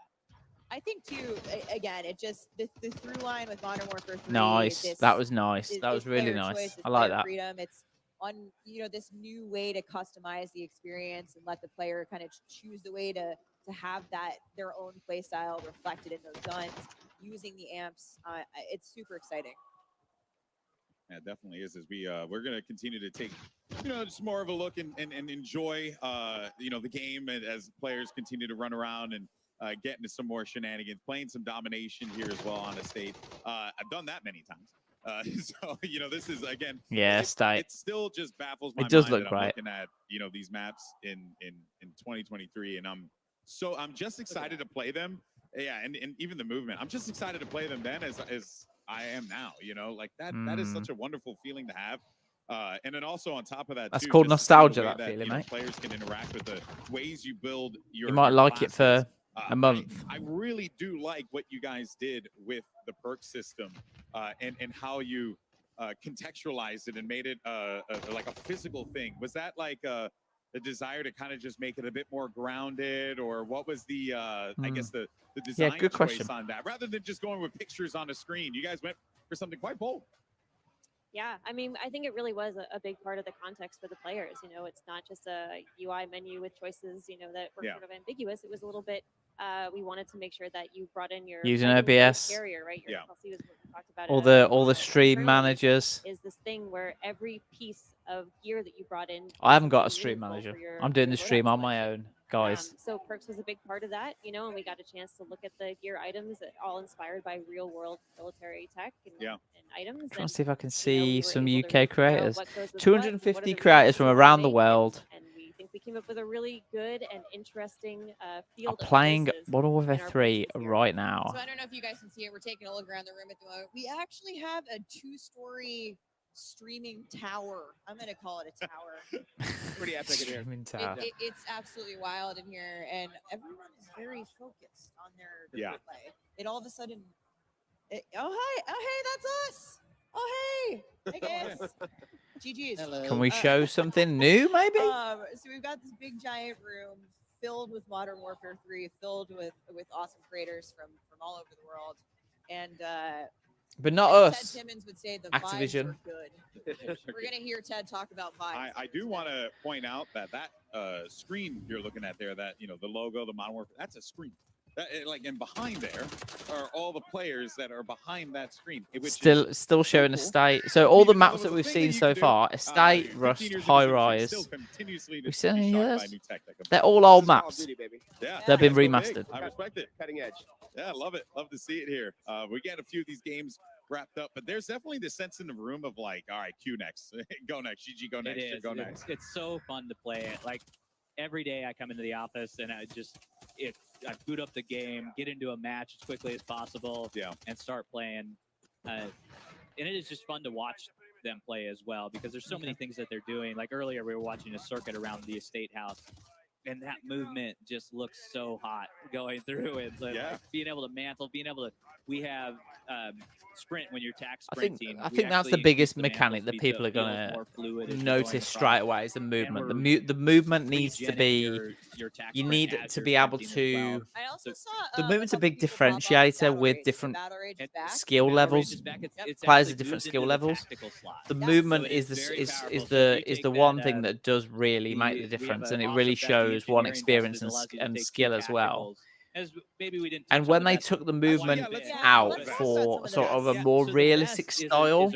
I think too, again, it just the through line with Modern Warfare 3. Nice. That was nice. That was really nice. I like that. Freedom. It's on, this new way to customize the experience and let the player kind of choose the way to have that their own play style reflected in those guns using the amps. It's super exciting. Yeah, it definitely is. As we're going to continue to take, just more of a look and enjoy, the game as players continue to run around and get into some more shenanigans, playing some domination here as well on the state. I've done that many times. So, this is, again, it still just baffles my mind. It does look that right. I'm looking at, these maps in 2023, and I'm just excited to play them. Yeah, and even the movement. I'm just excited to play them then as I am now, like that. That is such a wonderful feeling to have. And then also on top of that, that's too, called nostalgia, that feeling, mate. Players can interact with the ways you build your. You might like classes. it for a month. I really do like what you guys did with the perk system and how you contextualized it and made it like a physical thing. Was that like a desire to kind of just make it a bit more grounded, or what was the I guess the design good choice question. on that, rather than just going with pictures on a screen? You guys went for something quite bold. Yeah, I mean, I think it really was a big part of the context for the players. It's not just a UI menu with choices, that were sort of ambiguous. It was a little bit, we wanted to make sure that you brought in your using OBS carrier, right? Your FLC was what we talked about. All the stream managers. Is this thing where every piece of gear that you brought in. I haven't got a stream manager. I'm doing the stream on my own, guys. So perks was a big part of that, and we got a chance to look at the gear items, all inspired by real world military tech and items. I'm trying to see if I can see some UK creators. 250 creators from around the world. And we think we came up with a really good and interesting field. I'm playing Modern Warfare 3 right now. So I don't know if you guys can see it. We're taking a look around the room at the moment. We actually have a 2-story streaming tower. I'm going to call it a tower. Pretty epic in here. It's absolutely wild in here, and everyone is very focused on their play. It all of a sudden, hey, that's us. Hey guys. GG's. Hello. Can we show something new, maybe? So we've got this big giant room filled with Modern Warfare 3, filled with awesome creators from all over the world, and but not us. Ted Timmons would say the Activision. vibes are good. We're gonna hear Ted talk about vibes. I do want to point out that screen you're looking at there, that the logo, the Modern Warfare, that's a screen. And behind there are all the players that are behind that screen. Still showing estate. So all the maps that we've seen so far: estate, rust, high rise. We've seen any of those? They're all old maps. Yeah, they've been remastered. I respect it. Cutting edge. Yeah, I love it. Love to see it here. We're getting a few of these games wrapped up, but there's definitely this sense in the room of like, all right, Q next, go next, GG go next, go next. It's so fun to play it. Like every day I come into the office and boot up the game, get into a match as quickly as possible, and start playing. And it is just fun to watch them play as well because there's so many things that they're doing. Like earlier, we were watching a circuit around the estate house, and that movement just looks so hot going through it. So like being able to mantle, being able to, we have sprint when you're tack sprinting. I think that's the biggest mechanic that people are gonna notice straight away is the movement. The movement needs to be. You need to be able to. The movement's a big differentiator with different skill levels. Players at different skill levels. The movement is the one thing that does really make the difference, and it really shows one experience and skill as well. And when they took the movement out for sort of a more realistic style,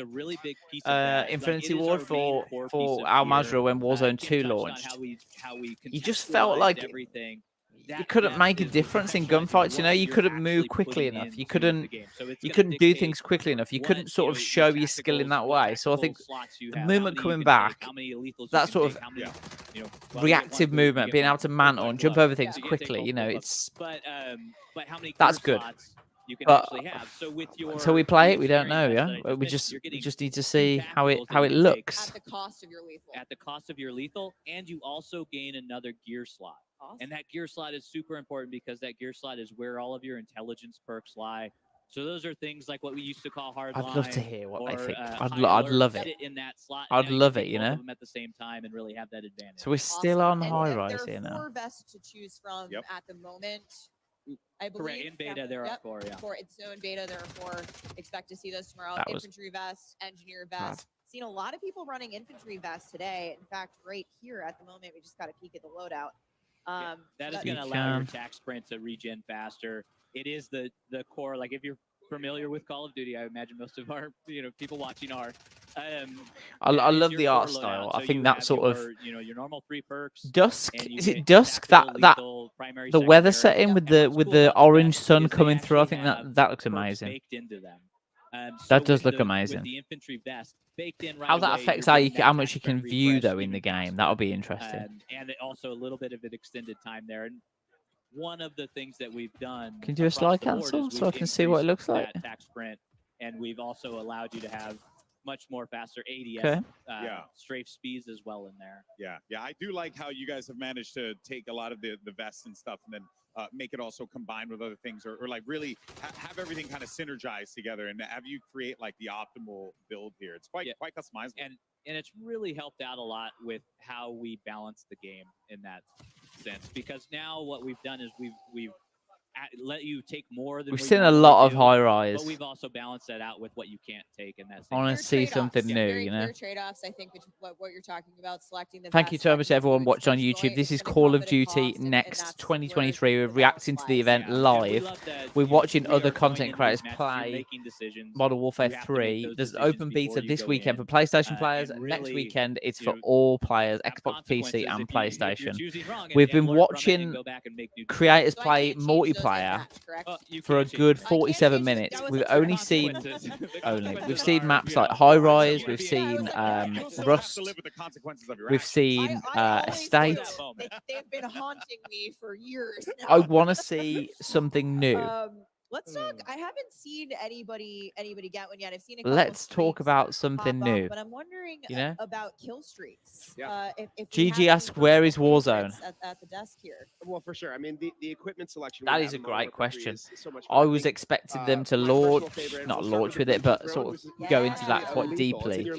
Infinity Ward for Al Mazrah when Warzone 2 launched, you just felt like you couldn't make a difference in gunfights. You know, you couldn't move quickly enough. You couldn't do things quickly enough. You couldn't sort of show your skill in that way. So I think the movement coming back, that sort of reactive movement, being able to mantle and jump over things quickly, you know, it's that's good. But until we play it, we don't know. Yeah, we just need to see how it looks. At the cost of your lethal. At the cost of your lethal, and you also gain another gear slot. Awesome. And that gear slot is super important because that gear slot is where all of your intelligence perks lie. So those are things like what we used to call hard line. I'd love to hear what they think. I'd love it. In that slot. I'd love it, you know. At the same time and really have that advantage. So we're still on high rise here now. There are 4 vests to choose from at the moment. I believe. Correct. In beta, there are 4. Yeah. So in beta, there are 4. Expect to see those tomorrow. That infantry vest, engineer vest. Seen a lot of people running infantry vests today. In fact, right here at the moment, we just got a peek at the loadout. That is going to allow your attack sprint to regen faster. It is the core. Like if you're familiar with Call of Duty, I imagine most of our people watching are. I love the art style. I think that sort of your normal 3 perks. Dusk, is it dusk? That the weather setting with the orange sun coming through. I think that looks amazing. Baked into them. That does look amazing. With the infantry vest baked in right how that away, affects how much you can view though in the game. That'll be interesting. And also a little bit of an extended time there. And one of the things that we've done. Can you do a slide cancel so I can see what it looks like? Attack sprint, and we've also allowed you to have much more faster ADS strafe speeds as well in there. Yeah, I do like how you guys have managed to take a lot of the vests and stuff and then make it also combined with other things or like really have everything kind of synergized together and have you create like the optimal build here. It's quite customizable. And it's really helped out a lot with how we balance the game in that sense because now what we've done is we've let you take more than we've seen a lot of high rise, but we've also balanced that out with what you can't take in that. I want to see something new, very you know. Trade-offs, I think, what you're talking about, selecting the. Thank you so much to everyone watching on YouTube. This is Call of Duty Next 2023. We're reacting to the event live. We're watching other content creators play Modern Warfare 3. There's open beta this weekend for PlayStation players. Next weekend, it's for all players, Xbox, PC, and PlayStation. We've been watching creators play multiplayer for a good 47 minutes. We've only seen we've seen maps like High Rise, we've seen Rust, we've seen Estate. They've been haunting me for years now. I want to see something new. Let's talk. I haven't seen anybody get one yet. I've seen. Let's talk about something new. But I'm wondering, about kill streaks. If GG asks, where is Warzone? At the desk here. Well, for sure. I mean, the equipment selection. That is a great question. I was expecting them to not launch with it, but sort of go into that quite deeply,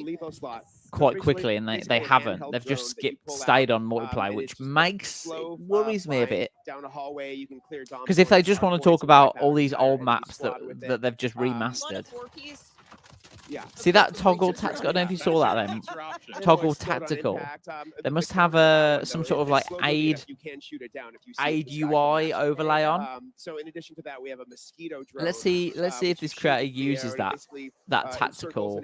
quite quickly, and they haven't. They've just stayed on multiplayer, which worries me a bit. Because if they just want to talk about all these old maps that they've just remastered. See that toggle tactical? I don't know if you saw that then. Toggle tactical. They must have some sort of like aid UI overlay on. So in addition to that, we have a mosquito drone. Let's see if this creator uses that tactical.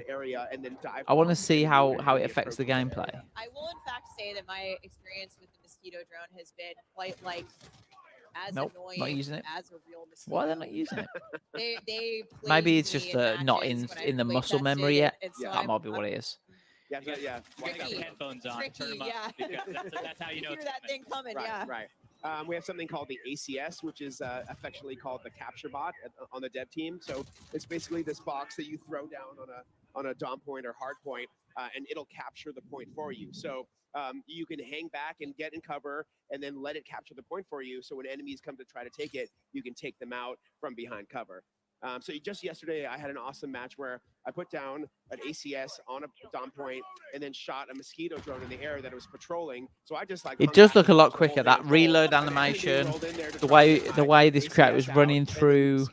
I want to see how it affects the gameplay. I will in fact say that my experience with the mosquito drone has been quite as annoying not using it. As a real mosquito. Why are they not using it? They maybe it's just not in the muscle memory yet. That might be what it is. Yeah. Get those headphones on. Turn them up. Yeah. That's how you know. Hear that thing coming. Right. We have something called the ACS, which is affectionately called the capture bot on the dev team. So it's basically this box that you throw down on a dom point or hard point, and it'll capture the point for you. So you can hang back and get in cover and then let it capture the point for you. So when enemies come to try to take it, you can take them out from behind cover. So just yesterday, I had an awesome match where I put down an ACS on a dom point and then shot a mosquito drone in the air that was patrolling. So I just like It does look a lot quicker. That reload animation, the way this creator was running through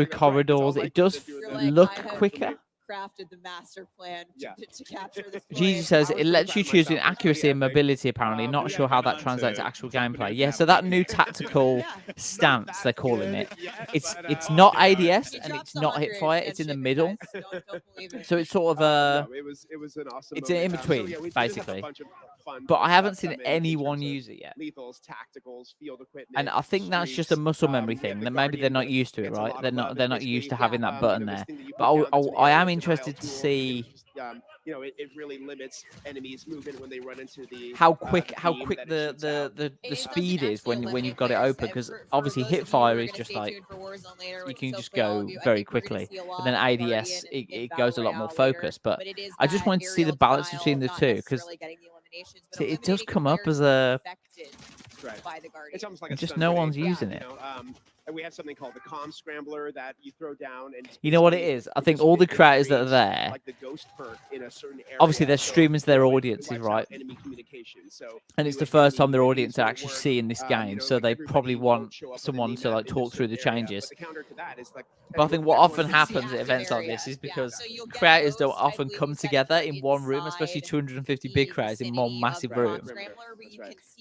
corridors, it does look quicker. Crafted the master plan to capture this Gigi says it lets you choose in accuracy and mobility, apparently. Not sure how that translates to actual gameplay. Yeah, so that new tactical stance, they're calling it. It's not ADS and it's not hipfire, it's in the middle. So it's sort of a... it was an awesome It's an in-between, we basically. have a bunch of fun But I haven't stuff seen in anyone terms of use it yet. Lethals, tacticals, field equipment. And I think that's just a streaks. muscle memory We have thing. the That maybe they're Guardian not that used to it, gets a right? lot They're of not love. they're It's not used to basically, having that button this there. thing that you But put down that's I am very interested to denial tool, see which is, it really limits enemies' movement when they run into the how quick beam that it shoots out. the speed is when you've got it open, because obviously hipfire is just like you can just go very quickly, and then ADS it goes a lot more focused. But I just wanted to see the balance between the two, because it does come up as a It's almost like a just stun no grenade, one's using it. And we have something called the comm scrambler that you throw down, and You know what it is? I think all the creators that are there, like the ghost perk in a certain area. obviously they're So, streaming to their it audiences, wipes right? out enemy communication. So And it's the first time their audience are actually seeing this game, so they probably want someone to like talk through the changes. But the counter to that is like, But I think what often happens at events like this is because creators don't often come together in one room, especially 250 big creators in one massive room.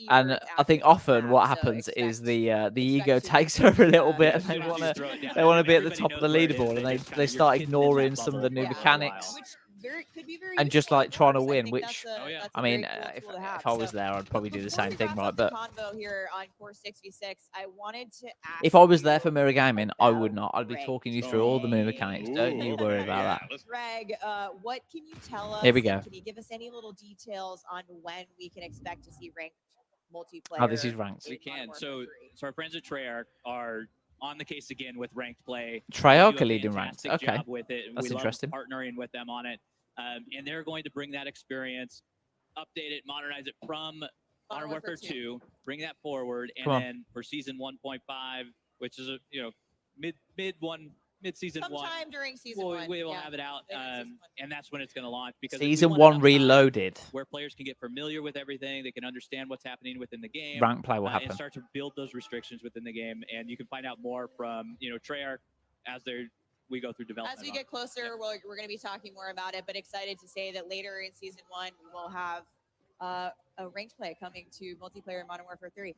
And I think often what happens is the ego takes over a little bit, and they want to be at the top of the leaderboard, and they start ignoring some of the new mechanics and just like trying to win. Which I mean, if I was there, I'd probably do the same thing, right? But if I was there for Mirror Gaming, I would not. I'd be talking you through all the new mechanics. Don't you worry about that. Greg, what can you tell us? Here we go. Can you give us any little details on when we can expect to see ranked multiplayer? Oh, this is ranked. We can. So our friends at Treyarch are on the case again with ranked play. Treyarch They do are a leading ranked. fantastic Okay, job with it. that's We love interesting. partnering with them on it, and they're going to bring that experience, update it, modernize it from Modern Warfare 2, bring that forward, and then for season 1.5, which is a mid-season one. Sometime during season one. We will have it out, and that's when it's going to launch. Because Season 1 reloaded. where players can get familiar with everything, they can understand what's happening within the game. Rank play will And happen. start to build those restrictions within the game, and you can find out more from Treyarch as we go through development. As we get closer, we're going to be talking more about it, but excited to say that later in season 1, we will have a ranked play coming to multiplayer in Modern Warfare 3.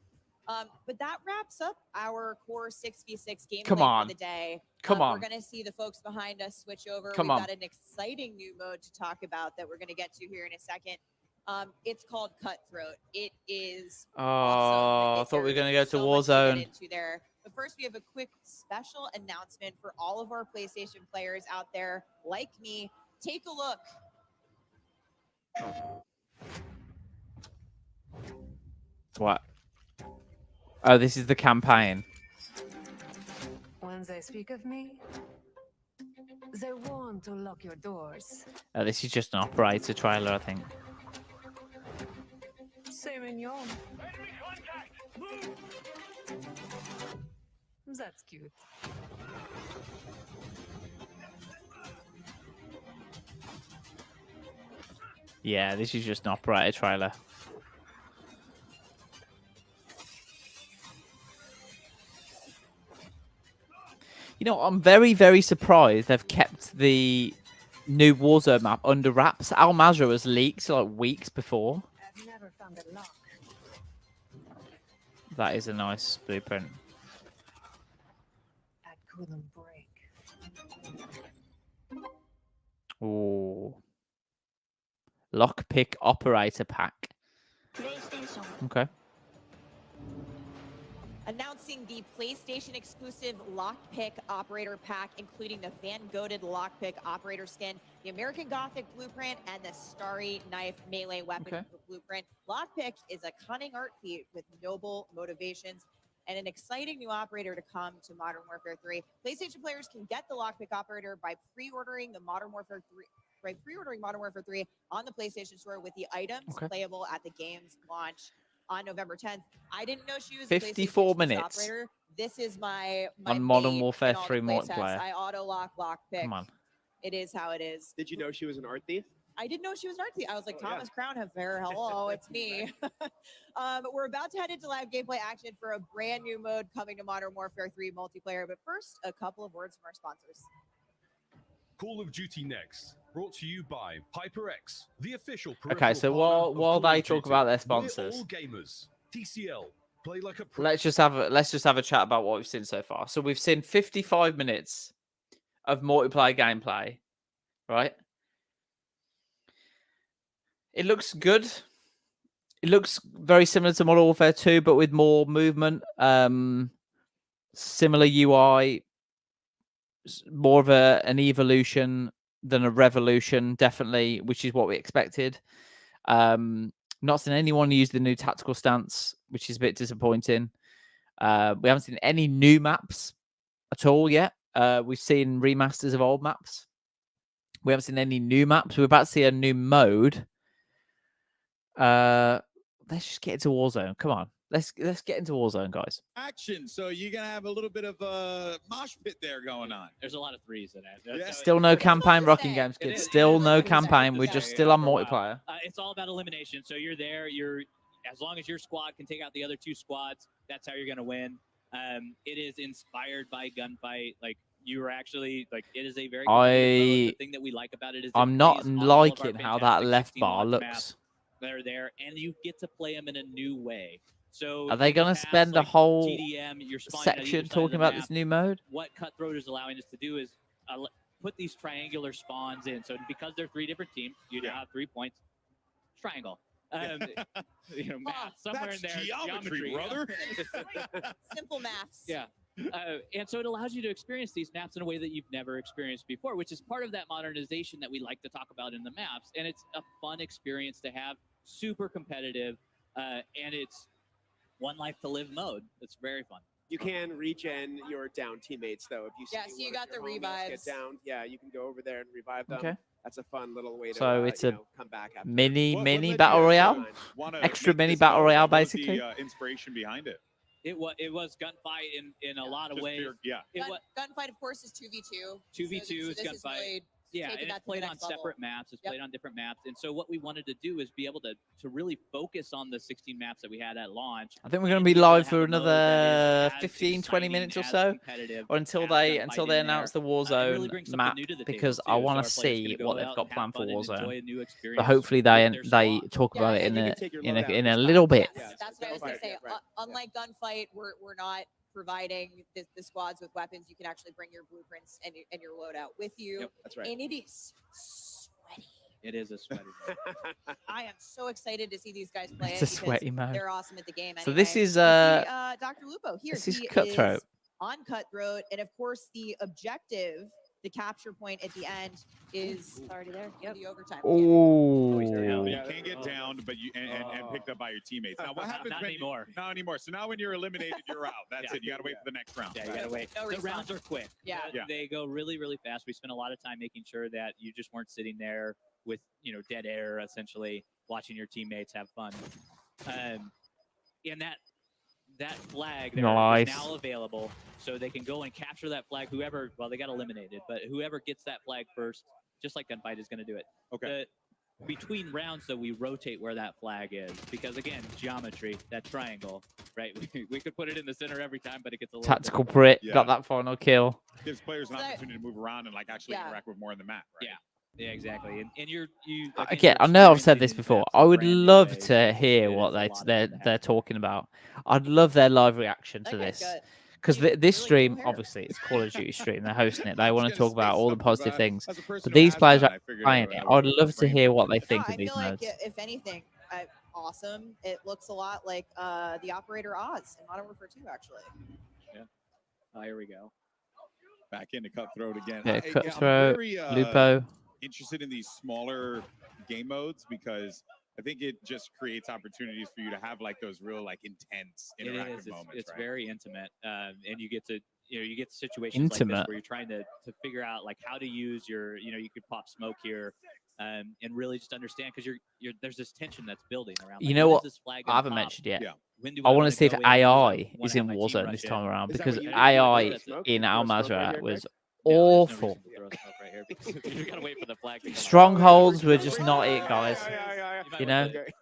But that wraps up our core 6v6 gameplay for the day. Come on. We're going to see the folks behind us switch over. We've got an exciting new mode to talk about that we're going to get to here in a second. It's called Cutthroat. It is awesome. I thought we were going to go to There's so much to Warzone. get into there. But first, we have a quick special announcement for all of our PlayStation players out there like me. Take a look. What? Oh, this is the campaign. When they speak of me, they want to lock your doors. Oh, this is just an operator trailer, I think. C'est mignon. That's cute. Yeah, this is just an operator trailer. You know, I'm very, very surprised they've kept the new Warzone map under wraps. Al Mazrah was leaked like weeks before. I've never found a lock. That is a nice blueprint. I couldn't break. Ooh. Lockpick operator pack. Okay. Announcing the PlayStation exclusive Lockpick Operator Pack, including the Van Goated Lockpick Operator skin, the American Gothic Blueprint, and the Starry Knife Melee Weapon Blueprint. Lockpick is a cunning art feat with noble motivations and an exciting new operator to come to Modern Warfare 3. PlayStation players can get the Lockpick Operator by pre-ordering the Modern Warfare 3. By pre-ordering Modern Warfare 3 on the PlayStation Store with the items playable at the game's launch on November 10th. I didn't know she was 54 a minutes. operator. This is my On Modern main Warfare in all 3 the play tests. multiplayer. I auto lock pick. Come on. It is how it is. Did you know she was an art thief? I didn't know she was an art thief. I was like, Thomas Crown have hair. Hello, it's me. We're about to head into live gameplay action for a brand new mode coming to Modern Warfare 3 multiplayer. But first, a couple of words from our sponsors. Call of Duty Next, brought to you by HyperX, the official. Okay, so while they talk about their sponsors, all gamers. TCL, play like a pro. let's just have a chat about what we've seen so far. So we've seen 55 minutes of multiplayer gameplay, right? It looks good. It looks very similar to Modern Warfare 2, but with more movement, similar UI, more of an evolution than a revolution, definitely, which is what we expected. Not seen anyone use the new tactical stance, which is a bit disappointing. We haven't seen any new maps at all yet. We've seen remasters of old maps. We haven't seen any new maps. We're about to see a new mode. Let's just get into Warzone. Come on. Let's get into Warzone, guys. Action. So you're gonna have a little bit of a mosh pit there going on. There's a lot of threes in it. Yeah. Still no campaign, Rocking Games kids. Still no campaign. We're just still on multiplayer. It's all about elimination. So you're there. As long as your squad can take out the other two squads, that's how you're gonna win. It is inspired by Gunfight. Like you were actually like it is a very. The thing that we like about it is I'm not liking how that left bar looks. They're there, and you get to play them in a new way. So are they going to spend a whole TDM, section talking about this new mode? What Cutthroat is allowing us to do is put these triangular spawns in. So because they're 3 different teams, you now have 3 points. Triangle. Math somewhere in there. Geometry, brother. Simple maths. Yeah. And so it allows you to experience these maps in a way that you've never experienced before, which is part of that modernization that we like to talk about in the maps. And it's a fun experience to have, super competitive, and it's one life to live mode. It's very fun. You can regen your down teammates though. If you see so you got the revives. Get down, yeah, you can go over there and revive them. Okay. That's a fun little way to so it's a come back after mini battle royale, extra mini battle royale, basically. The inspiration behind it. It was Gunfight in a lot of ways. Gunfight, of course, is 2v2. 2v2 is Gunfight. Really yeah, and it's played on separate maps. It's played on different maps. And so what we wanted to do is be able to really focus on the 16 maps that we had at launch. I think we're going to be live for another 15, 20 minutes or so, or until they announce the Warzone map, because I want to see what they've got planned for Warzone. But hopefully they talk about it in a little bit. That's what I was going to say. Unlike Gunfight, we're not providing the squads with weapons. You can actually bring your blueprints and your loadout with you. Yep, that's right. And it is sweaty. It is a sweaty mode. I am so excited to see these guys play it's a sweaty mode. They're awesome at the game. So this is Dr. Lupo here. This is Cutthroat. On Cutthroat, and of course the objective, the capture point at the end, is already there. Yep. The overtime. Oh, you can't get downed, but you and picked up by your teammates. Now what happens not when anymore? Not anymore. So now when you're eliminated, you're out. That's it. You gotta wait for the next round. Yeah, you gotta wait. No the rounds are quick. Yeah. They go really, really fast. We spent a lot of time making sure that you just weren't sitting there with dead air, essentially watching your teammates have fun. And that flag there is now available, so they can go and capture that flag. Whoever, well, they got eliminated, but whoever gets that flag first, just like Gunfight, is going to do it. Okay. Between rounds, though, we rotate where that flag is, because again, geometry, that triangle, right? We could put it in the center every time, but it gets a little tactical Brit got that final kill. Gives players an opportunity to move around and actually interact with more in the map, right? Yeah, exactly. And you again, I know I've said this before. I would love to hear what they're talking about. I'd love their live reaction to this, because this stream, obviously, it's Call of Duty stream. They're hosting it. They want to talk about all the positive things. But these players are playing it. I'd love to hear what they think of these modes. If anything, awesome. It looks a lot like the Operator Oz in Modern Warfare 2, actually. Yeah. Oh, here we go. Back into Cutthroat again. Yeah, I'm Cutthroat, very, Lupo. interested in these smaller game modes because I think it just creates opportunities for you to have like those real like intense interactive moments. It's right? very intimate, and you get to you get situations like Intimate. this where you're trying to figure out like how to use your you could pop smoke here, and really just understand because you're there's this tension that's building around. You like, know when what? is this flag I gonna haven't pop? mentioned yet. Yeah. When do I want wanna to see if go in? When do I AI wanna is have in my team Warzone rush this in? time around Is that because what you- AI you throw in smoke right Almazra here, was Greg? No, there's no awful. reason to throw smoke right here because you gotta wait for the flag to come out. Strongholds were just not it, guys. might You want know, to-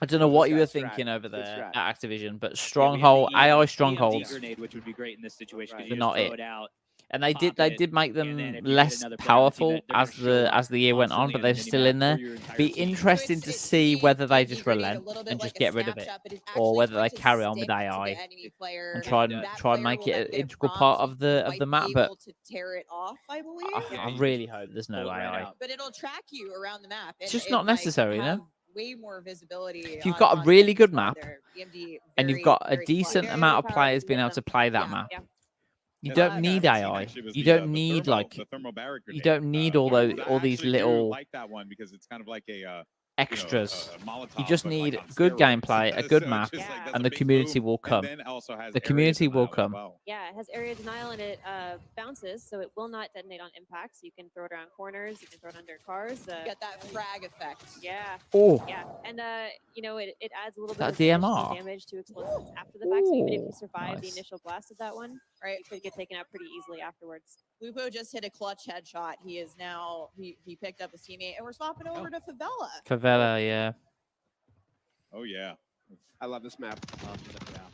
I don't know Good what you were strat, thinking over good there strat. at Activision, but Yeah, we had the Stronghold AI EMD strongholds, grenade, which would be great in this situation because Right. you They're just not throw it. it out. and they pop did it, make and then them if you get less another player on the team, powerful they're gonna show up as the year went on, constantly but in they're the still minimap in there. for your entire Be team. interesting to see whether they just relent and just get rid of it, or whether they carry on with AI and try and make it an integral part of the map. But to tear it off, I believe. I really hope there's no pull it right AI. out. But it'll track you around the map. It's and- just and, not like, necessary, you know? have way more visibility. If you've on- got a on really things good on map their EMD, and you've very, got a very decent cluttered. amount of Very players powerful being able with to them. play that Yeah, map, yeah. you Yeah, don't that need I've seen AI. actually was You the, don't the need thermo- like the thermobaric you grenade, don't need all one. those I all these actually do little like that one because it's kind of like a extras. Molotov, You just but, need like, on good steroids. gameplay, a So good it map, just, like, does and a the big community boom, will come. And then also has The area community will denial as come. well. Yeah, it has area denial and it bounces, so it will not detonate on impact. So you can throw it around corners, you can throw it under cars. Get that frag effect. Yeah, Oh, yeah, and it adds a little Is bit that of DMR? damage to explosives after the fact. So even if you Ooh, survive the nice. initial blast of that one, Right. you could get taken out pretty easily afterwards. Lupo just hit a clutch headshot. He is now he picked up his teammate, and we're swapping over to Favela. Favela, yeah. Oh yeah, I love this map.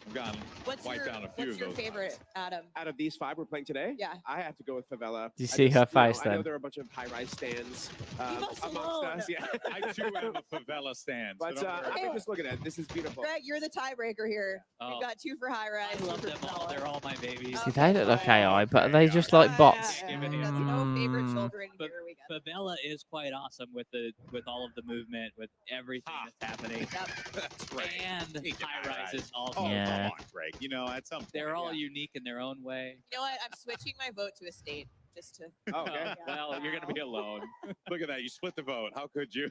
I've gotten wiped down a few What's of your those. favorite, Adam? Out of these 5 we're playing today, Yeah. I have to go with Favela. Do you I see her just, you know, face I know then? there are a bunch of high-rise stands Leave us amongst alone. us. Yeah. I too am a favela stand. So But don't worry. I mean, just look at it. This is beautiful. Greg, you're the tiebreaker here. Oh. We've got 2 for high rise. I 2 love for them all. Favela. They're all my babies. See, Okay, they look like fine. AI, but are they just Yeah, like bots? yeah, yeah. That's no favorite Mm. children. But- Here we go. Favela is quite awesome with all of the movement, with everything that's happening. That's right. And Take it, high rise is also. Oh, Yeah. come on, Greg. You know, at some point, They're all yeah. unique in their own way. You know what? I'm switching my vote to a state just to. Oh, okay. Well, you're gonna be alone. Look at that. You split the vote. How could you?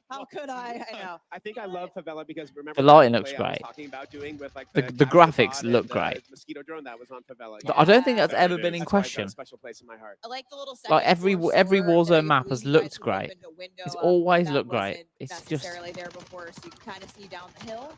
How could I? I know. I think I love Favela because remember The lighting the looks play I was great. talking about doing with like The capture graphics pod look and the great. Mosquito drone that was on Favela. I don't think that's There ever it been is. in That's why it's got question. a special place in my heart. I like the little Like second every floor every store that I Warzone map has believe you guys looked have great. opened a window It's up always that looked great. wasn't It's just necessarily there before, so you can kind of see down the hill.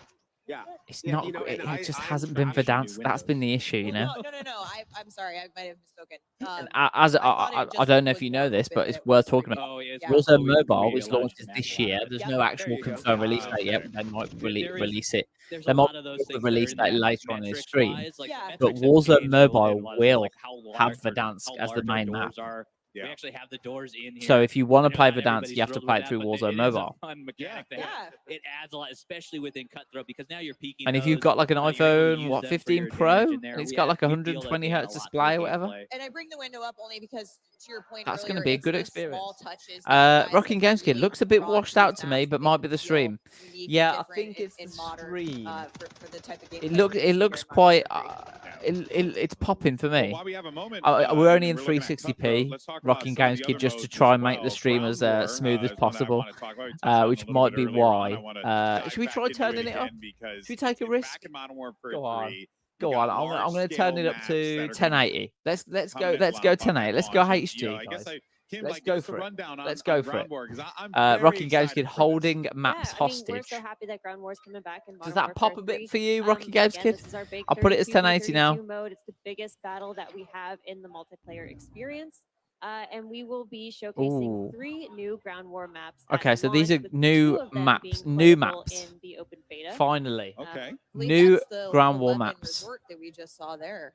Yeah. it's Yeah, not. you know, It, and it just I'm hasn't been trashing Verdansk. new That's been the issue, you know. Well, no. I'm sorry. I might have misspoken. And I thought it I just don't know if was you more know this, open but and it's it worth was talking about. Oh, yeah. Yeah. Warzone we Mobile, which allowed launches to this match year. that. There's Yep. no actual There you go. confirmed release Ah, date yet. okay. They might There is- release it. There's They a might lot of those also things release that are in that the later on in the metrics stream. wise, like the Yeah. But metrics that Warzone Gage Mobile loaded was, will like, how have large or Verdansk how as the large our main map. doors are. Yeah. We actually have the doors in here. So if you want to You know, play not Verdansk, everybody's you have to thrilled play with it that, through but Warzone it is a Mobile. fun mechanic to have. Yeah. It adds a lot, especially within Cutthroat, because now you're peeking. And if you've those, got like an you're able to iPhone, use what, them for 15 your Pro, advantage in there. and it's We got like we feel 120 they add a hertz lot to the display or whatever, gameplay. And I bring the window up only because, to your point that's earlier, going to be a it's good the experience. small touches that you guys Rocking have Gameskid really looks a bit brought washed to these out to me, maps but to might make be the them feel stream. unique and Yeah, I different think in- it's in the modern, stream. for the type of gameplay It we looks see it here looks in Modern quite. Warfare 3. It's popping for Well, me. while we have a moment, We're and only in we're looking at Cutthroat, 360p. let's talk about Rocking some of the Gameskid other just to modes try as and make the well. stream Ground as War, smooth as is one that I possible, wanna talk about. We touched on a which little might bit be earlier on. why. I wanna dive Should we back try into turning it up? again because Should we take a it's risk? back in Modern Warfare Go on. 3. Go You on, got I'm going to turn it up large-scale to maps that are gonna 1080. Let's come go. and Let's fly go on 1080. Let's go launch. HD, You know, I guess guys. Kim, Let's like, go give us the for it. rundown on Let's go for Ground it. War, 'cause I'm very Rocking excited Gameskid for this. holding maps Yeah, I mean, we're hostage. so happy that Ground War's coming back in Modern Does that Warfare pop a bit 3. for you, Rocking Again, Gameskid? this is our big I'll put it as 32 v 1080 now. 32 mode. It's the biggest battle that we have in the multiplayer experience. And we will be showcasing Ooh. 3 new Ground War maps. at Okay, so these are launch, with new 2 of them maps. being New playable maps. in the open beta. Finally, Okay. I believe new that's the Ground War Lemon maps. Resort that we just saw there.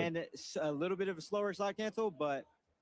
and a little bit of a slower slot cancel, but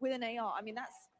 with an AR. I mean, that's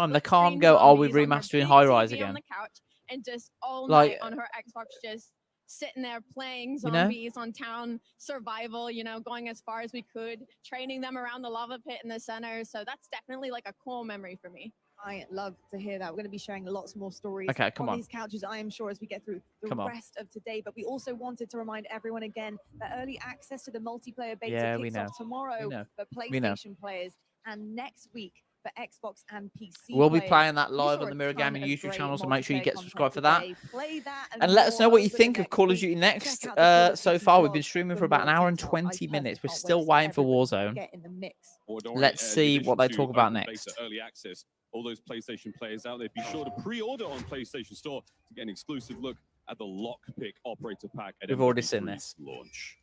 time. They split can't screen go, oh, we're zombies on her remastering big High Rise TV on again. the couch and just all Like- night on her Xbox just sitting there playing You know? zombies on town survival, going as far as we could, training them around the lava pit in the center. So that's definitely like a core memory for me. I love to hear that. We're going to be sharing lots more stories Okay, come on. these couches, I am sure, as we get through the Come on. rest of today. But we also wanted to remind everyone again that early access to the multiplayer beta Yeah, we kicks know. off tomorrow We know. for We know. PlayStation players and next week for Xbox and PC We'll be players. playing that We live saw on the a Mirror ton Gaming of YouTube great channel, so make sure you multiplayer get content subscribed for that. today. Play that And let us know what you more think over of Call of next Duty week. next. Check out the So Call of far, Duty we've been vlog streaming for for about an more hour and detail. 20 I minutes. We're personally still can't waiting for wait to Warzone. get in the mix. Or don't worry, Let's in see addition what they to talk about open next. beta early access, all those PlayStation players out there, be sure to pre-order on PlayStation Store to get an exclusive look at the Lockpick Operator Pack at We've already seen MW3's this. launch.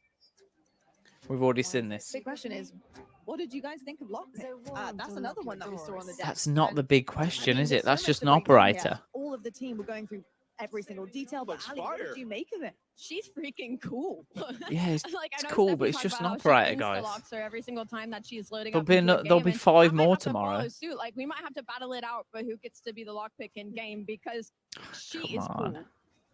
We've already seen this. Big question is, what did you guys think of Lockpick? That's another one that we saw on the deck. That's not the big question, is there's it? That's so just much an to break down here. operator. All of the team were going through every single detail, but Ali, what did you make of it? She's freaking cool. Yeah, it's, Like, I it's know cool, Stephanie but it's talked just an about how she operator, guys. insta-locks her every single time that she's loading There'll up be into a there'll game, be and 5 I might more have to follow tomorrow. suit. Like, we might have to battle it out for who gets to be the lockpick in game because she Come is on. cool.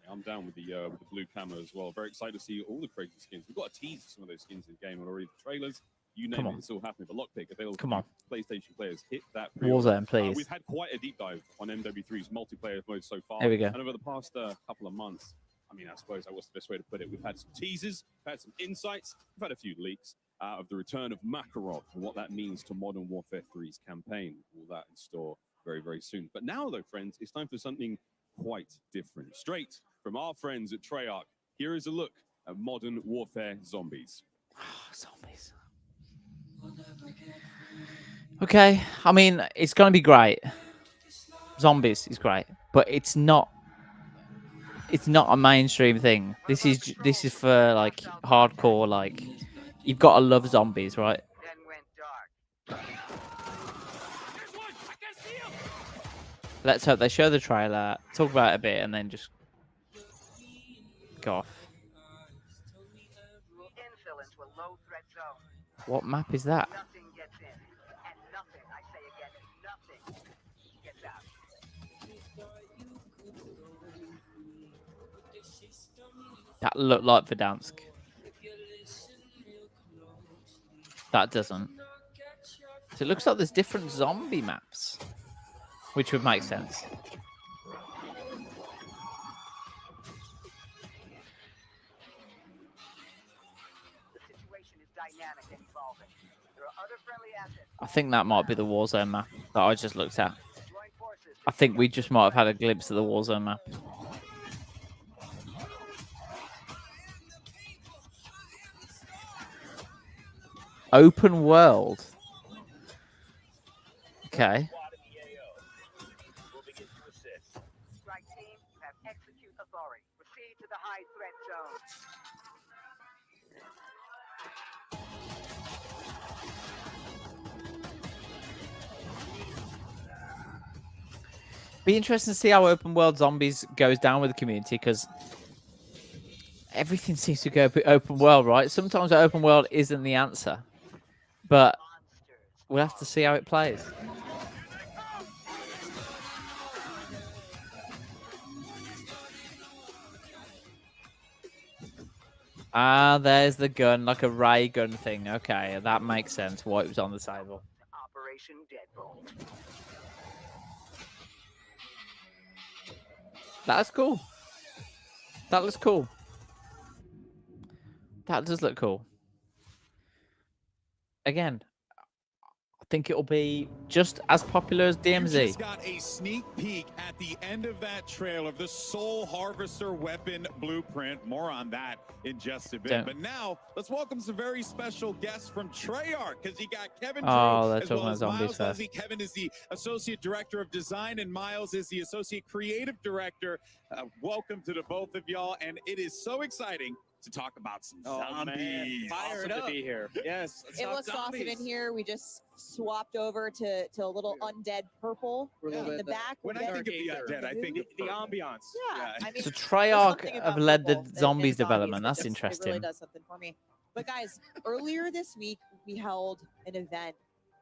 I'm down with the blue camo as well. Very excited to see all the crazy skins. We've got a tease of some of those skins in game already. The trailers, you name Come it, on. it's all happening. The Lockpick available Come for on. PlayStation players. Hit that pre-order. Warzone, please. We've had quite a deep dive on MW3's multiplayer mode so far. Here we go. And over the past couple of months, I mean, I suppose that was the best way to put it. We've had some teasers, we've had some insights, we've had a few leaks of the return of Makarov and what that means to Modern Warfare 3's campaign. All that in store very, very soon. But now, though, friends, it's time for something quite different. Straight from our friends at Treyarch, here is a look at Modern Warfare Zombies. Zombies. Okay, I mean, it's going to be great. Zombies is great, but it's not a mainstream thing. This is for like hardcore, like you've got to love zombies, right? Let's hope they show the trailer, talk about it a bit, and then just go off. What map is that? That looked like Verdansk. That doesn't. So it looks like there's different zombie maps, which would make sense. I think that might be the Warzone map that I just looked at. I think we just might have had a glimpse of the Warzone map. Open world. Okay. Be interesting to see how open world zombies goes down with the community, because everything seems to go open world, right? Sometimes the open world isn't the answer, but we'll have to see how it plays. Ah, there's the gun, like a ray gun thing. Okay, that makes sense why it was on the table. Operation Deadbolt. That's cool. That looks cool. That does look cool. Again, I think it'll be just as popular as DMZ. You just got a sneak peek at the end of that trailer of the Soul Harvester weapon blueprint. More on that in just a bit. Don't. But now, let's welcome some very special guests from Treyarch, because you got Kevin Oh, Drew, they're as talking well about as zombies Miles first. Leslie. Kevin is the Associate Director of Design, and Miles is the Associate Creative Director. Welcome to the both of y'all, and it is so exciting to talk about some zombies. Fired up to be here. Yes. It looks awesome in here. We just swapped over to a little undead purple in the back. When I think of the undead, I think of the ambiance. Yeah, I mean, So there's Treyarch something have about led the purple in zombies zombies development. that That's just- interesting. It really does something for me. But guys, earlier this week we held an event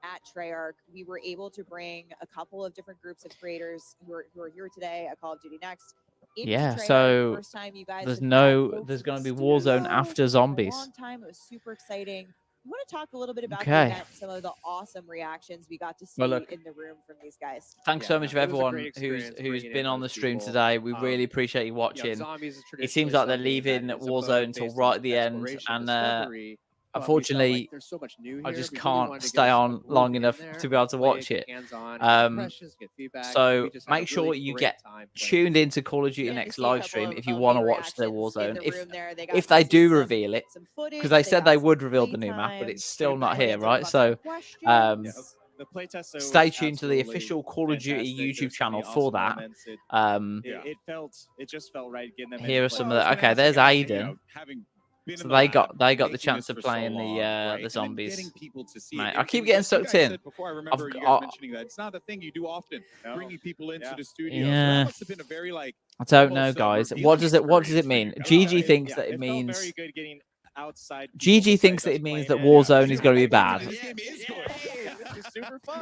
at Treyarch. We were able to bring a couple of different groups of creators who are here today at Call of Duty Next. Yeah, trailer, so first time you guys there's have had no, folks there's in going the to be Warzone studio after in a Zombies. long time. It was super exciting. We want to talk a little bit about Okay. the event, some of the awesome reactions we got to see Well, look, in the room from these guys. Thanks so much for it was a everyone great who's experience who's bringing been in on the those stream people. today. We really You appreciate you know, watching. Zombies is It seems traditionally like they're something that leaving is a Warzone boat until based right on at the end, exploration, and discovery, but we felt unfortunately, like there's so much new I here. just We really can't wanted to stay get a on group long in enough there, to be able to play watch get it. hands-on, get questions, get feedback. So We just had a make sure really you great get time playing. tuned into Call of Duty Yeah, next to see a live couple stream of- if you of want to main watch the reactions in Warzone. the room there. They got If to they see do some- reveal it, some footage, because they said got they some would reveal the new map, but playtime, it's still not we're here, answering right? lots So of questions. The playtest stay tuned to the official Call of Duty YouTube channel for that. It just felt right getting them. Here in are play. some of the. Okay, there's Aiden. So they got the chance to play in the zombies. Mate, I keep getting sucked in. Before I remember you guys mentioning that it's not a thing you do often, bringing people into the studio. So Yeah. that must have been a very like. I don't know, almost, guys. revealing What does it experience mean? for you guys. GG thinks that it felt means. very good getting outside. GG thinks that it means that Warzone is going to be bad. This game is good. It's super fun.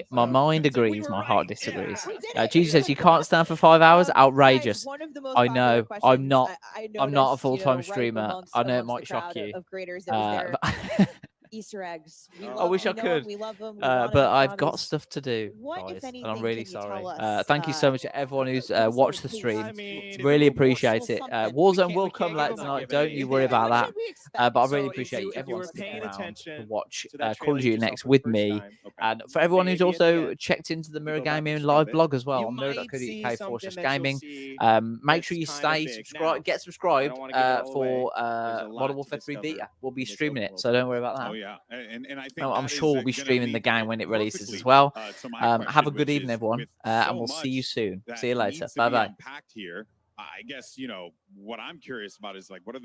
My mind agrees, my heart disagrees. GG says you can't stand for 5 hours. Outrageous. One of the most I popular know. I'm questions not. I I'm not a noticed, full-time right streamer. amongst- I know it amongst might the shock crowd you. Of graders that was there. But- Easter eggs. We I love, wish we I know could. 'em, we love them. But I've got stuff to do, What, guys, if and I'm anything, really can you sorry. tell us, Thank you so much to everyone who's watched the stream. I mean, Really a little appreciate it. morsel something. Warzone will come later tonight. Don't you worry about that. But I really So appreciate if you everyone were sticking paying around attention to watch to that Call of trailer Duty yourself next for the with first me, time, and for everyone who's maybe at the also end, checked into the Mirror go back Gaming and live scrub it, blog as well you on might mirror.co.uk see / something that you'll gaming. see Make sure you that's kinda stay big. subscribed, Now, get I subscribed don't wanna give it all for There's a lot Modern to Warfare 3 discover Beta. We'll be in this streaming open it, so world. don't worry about that. Oh yeah, and I think I'm that sure is, we'll be gonna streaming the lead game when it releases as perfectly, well. to my Have a question, good which evening, is, everyone, with and so we'll see you much soon. that See you later. needs to Bye be bye. unpacked here. I guess what I'm curious about is like, what are the